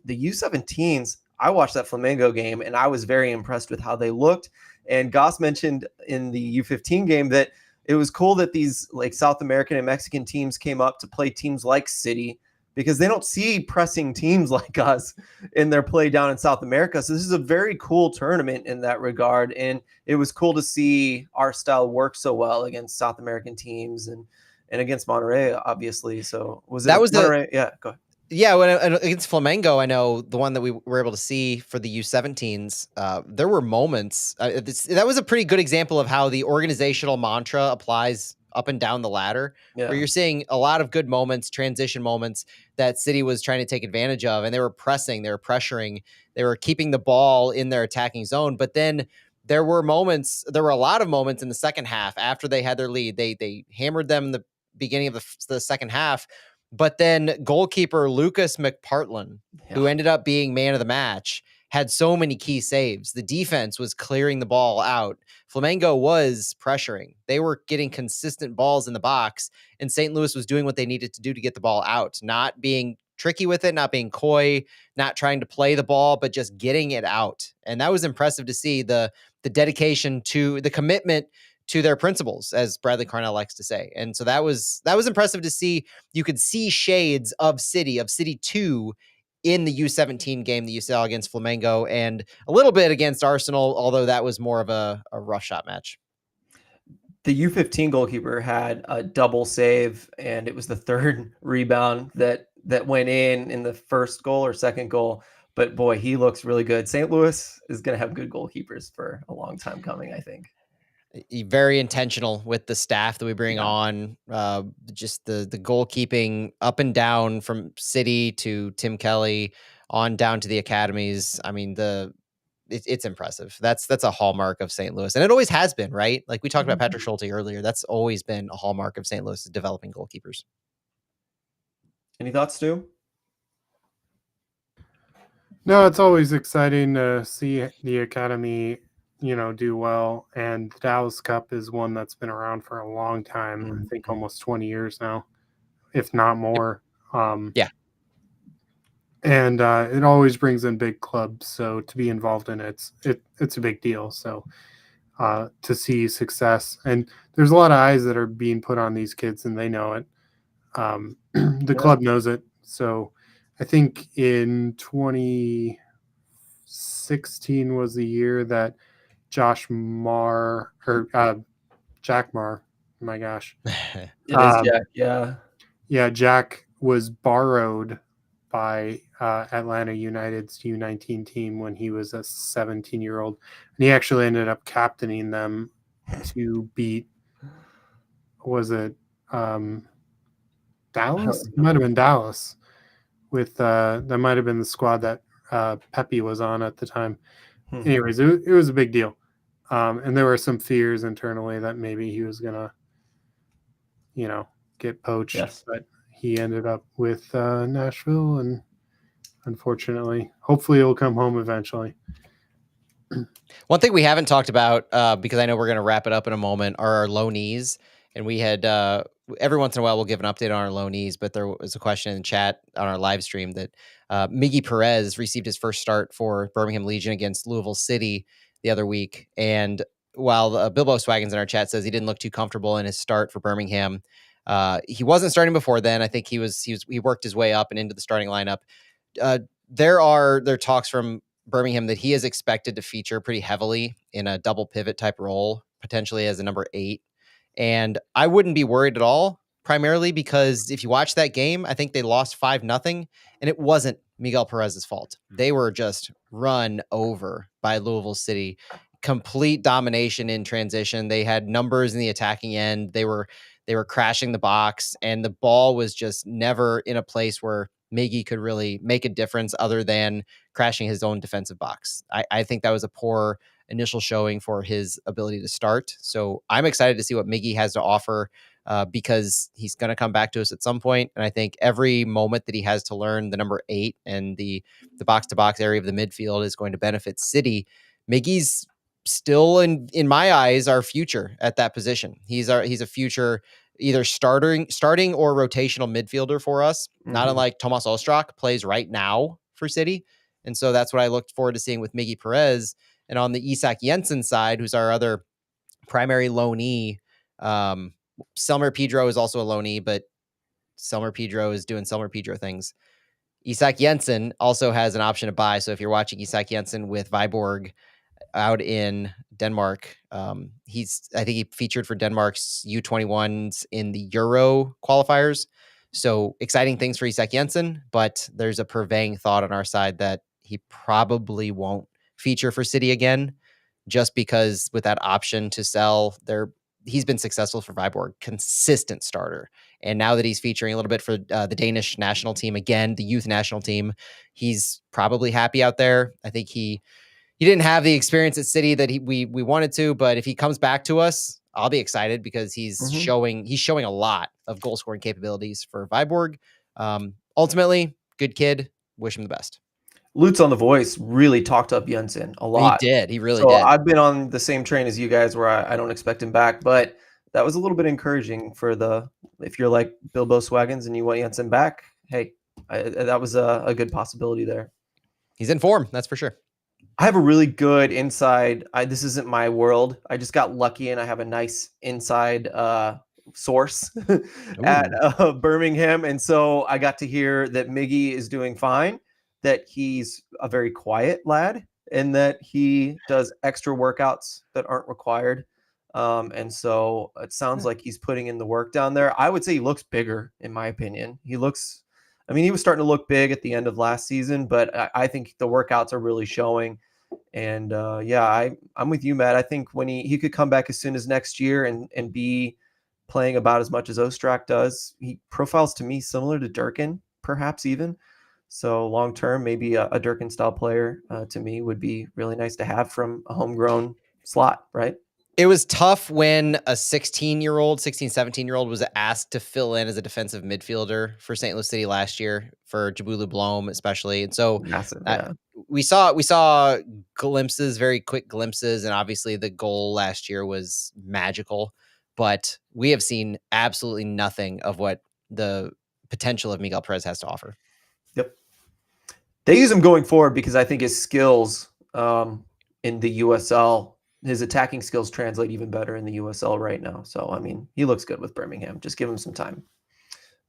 the U17s, I watched that Flamengo game, and I was very impressed with how they looked. And Goss mentioned in the U15 game that it was cool that these like South American and Mexican teams came up to play teams like City because they don't see pressing teams like us in their play down in South America. So this is a very cool tournament in that regard. And it was cool to see our style work so well against South American teams and against Monterrey, obviously. So was Monterrey? Yeah, go ahead. Yeah, when against Flamengo, I know the one that we were able to see for the U17s, there were moments. That was a pretty good example of how the organizational mantra applies up and down the ladder, where you're seeing a lot of good moments, transition moments that City was trying to take advantage of. And they were pressing, they were pressuring, they were keeping the ball in their attacking zone. But then there were a lot of moments in the second half after they had their lead. They hammered them in the beginning of the second half, but then goalkeeper Lucas McPartland, who ended up being man of the match, had so many key saves. The defense was clearing the ball out. Flamengo was pressuring. They were getting consistent balls in the box, and St. Louis was doing what they needed to do to get the ball out, not being tricky with it, not being coy, not trying to play the ball, but just getting it out. And that was impressive to see the dedication to the commitment to their principles, as Bradley Carnell likes to say. And so that was impressive to see. You could see shades of City 2 in the U17 game that you saw against Flamengo and a little bit against Arsenal, although that was more of a rough shot match. The U15 goalkeeper had a double save, and it was the third rebound that went in the first goal or second goal. But boy, he looks really good. St. Louis is going to have good goalkeepers for a long time coming, I think. Very intentional with the staff that we bring on, just the goalkeeping up and down from City to Tim Kelly on down to the academies. I mean, it's impressive. That's a hallmark of St. Louis, and it always has been, right? Like we talked about Patrick Schulte earlier. That's always been a hallmark of St. Louis, is developing goalkeepers. Any thoughts, Stu? No, it's always exciting to see the academy do well, and the Dallas Cup is one that's been around for a long time. I think almost 20 years now, if not more. And it always brings in big clubs, so to be involved in it's a big deal. So to see success, and there's a lot of eyes that are being put on these kids, and they know it. The club knows it. So I think in 2016 was the year that Jack Marr, my gosh. It is Jack, yeah. Yeah, Jack was borrowed by Atlanta United's U19 team when he was a 17-year-old. And he actually ended up captaining them to beat, was it Dallas? It might have been Dallas. With that might have been the squad that Pepe was on at the time. Anyways, it was a big deal. And there were some fears internally that maybe he was going to, get poached. Yes. But he ended up with Nashville, and unfortunately, hopefully he'll come home eventually. One thing we haven't talked about, because I know we're going to wrap it up in a moment, are our loanees. And we had every once in a while we'll give an update on our loanees, but there was a question in the chat on our live stream that Miggy Perez received his first start for Birmingham Legion against Louisville City the other week. And while Bilbo Swaggins in our chat says he didn't look too comfortable in his start for Birmingham, he wasn't starting before then. I think he worked his way up and into the starting lineup. There are talks from Birmingham that he is expected to feature pretty heavily in a double pivot type role, potentially as a number 8. And I wouldn't be worried at all, primarily because if you watch that game, I think they lost 5-0, and it wasn't Miguel Perez's fault. They were just run over by Louisville City. Complete domination in transition. They had numbers in the attacking end. They were crashing the box, and the ball was just never in a place where Miggy could really make a difference other than crashing his own defensive box. I think that was a poor initial showing for his ability to start. So I'm excited to see what Miggy has to offer because he's going to come back to us at some point. And I think every moment that he has to learn the number 8 and the box-to-box area of the midfield is going to benefit City. Miggy's still, in my eyes, our future at that position. He's a future either starting or rotational midfielder for us, not unlike Tomas Ostrak plays right now for City. And so that's what I looked forward to seeing with Miggy Perez. And on the Isak Jensen side, who's our other primary loanee, Selmer Pedro is also a loanee, but Selmer Pedro is doing Selmer Pedro things. Isak Jensen also has an option to buy. So if you're watching Isak Jensen with Viborg out in Denmark, I think he featured for Denmark's U21s in the Euro qualifiers. So exciting things for Isak Jensen, but there's a purveying thought on our side that he probably won't feature for City again, just because with that option to sell he's been successful for Viborg, consistent starter. And now that he's featuring a little bit for the Danish national team again, the youth national team, he's probably happy out there. I think he didn't have the experience at City that we wanted to, but if he comes back to us, I'll be excited because he's showing a lot of goal scoring capabilities for Viborg. Ultimately, good kid. Wish him the best. Lutz on The Voice really talked up Jensen a lot. He did. He really did. So I've been on the same train as you guys where I don't expect him back, but that was a little bit encouraging if you're like Bilbo Swaggins and you want Jensen back, hey, that was a good possibility there. He's in form, that's for sure. I have a really good inside. This isn't my world. I just got lucky and I have a nice inside source at Birmingham. And so I got to hear that Miggy is doing fine, that he's a very quiet lad, and that he does extra workouts that aren't required. And so it sounds like he's putting in the work down there. I would say he looks bigger, in my opinion. He was starting to look big at the end of last season, but I think the workouts are really showing. And I'm with you, Matt. I think when he could come back as soon as next year and be playing about as much as Ostrak does. He profiles to me similar to Durkin, perhaps even. So long term, maybe a Durkin style player to me would be really nice to have from a homegrown slot, right? It was tough when a 17-year-old was asked to fill in as a defensive midfielder for St. Louis City last year, for Jabulu Blom especially. And so we saw glimpses, very quick glimpses, and obviously the goal last year was magical. But we have seen absolutely nothing of what the potential of Miguel Perez has to offer. Yep. They use him going forward because I think his skills in the USL, his attacking skills translate even better in the USL right now. So, I mean, he looks good with Birmingham. Just give him some time.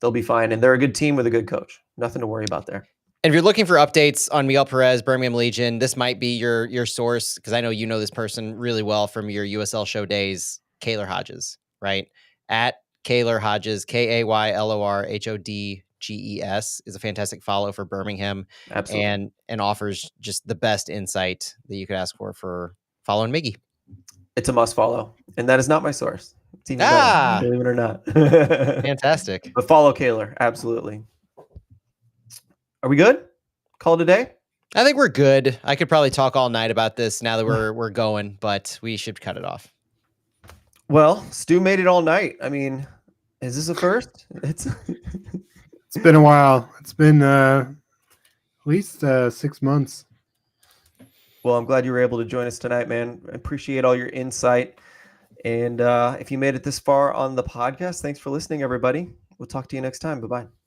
They'll be fine. And they're a good team with a good coach. Nothing to worry about there. And if you're looking for updates on Miguel Perez, Birmingham Legion, this might be your source, because I know you know this person really well from your USL show days, Kaylor Hodges, right? At Kaylor Hodges, KaylorHodges is a fantastic follow for Birmingham. Absolutely. And offers just the best insight that you could ask for following Miggy. It's a must follow. And that is not my source. It's even better, believe it or not. Fantastic. But follow Kaylor. Absolutely. Are we good? Call it a day? I think we're good. I could probably talk all night about this now that we're going, but we should cut it off. Well, Stu made it all night. I mean, is this a first? It's been a while. It's been at least 6 months. Well, I'm glad you were able to join us tonight, man. I appreciate all your insight. And if you made it this far on the podcast, thanks for listening, everybody. We'll talk to you next time. Bye-bye.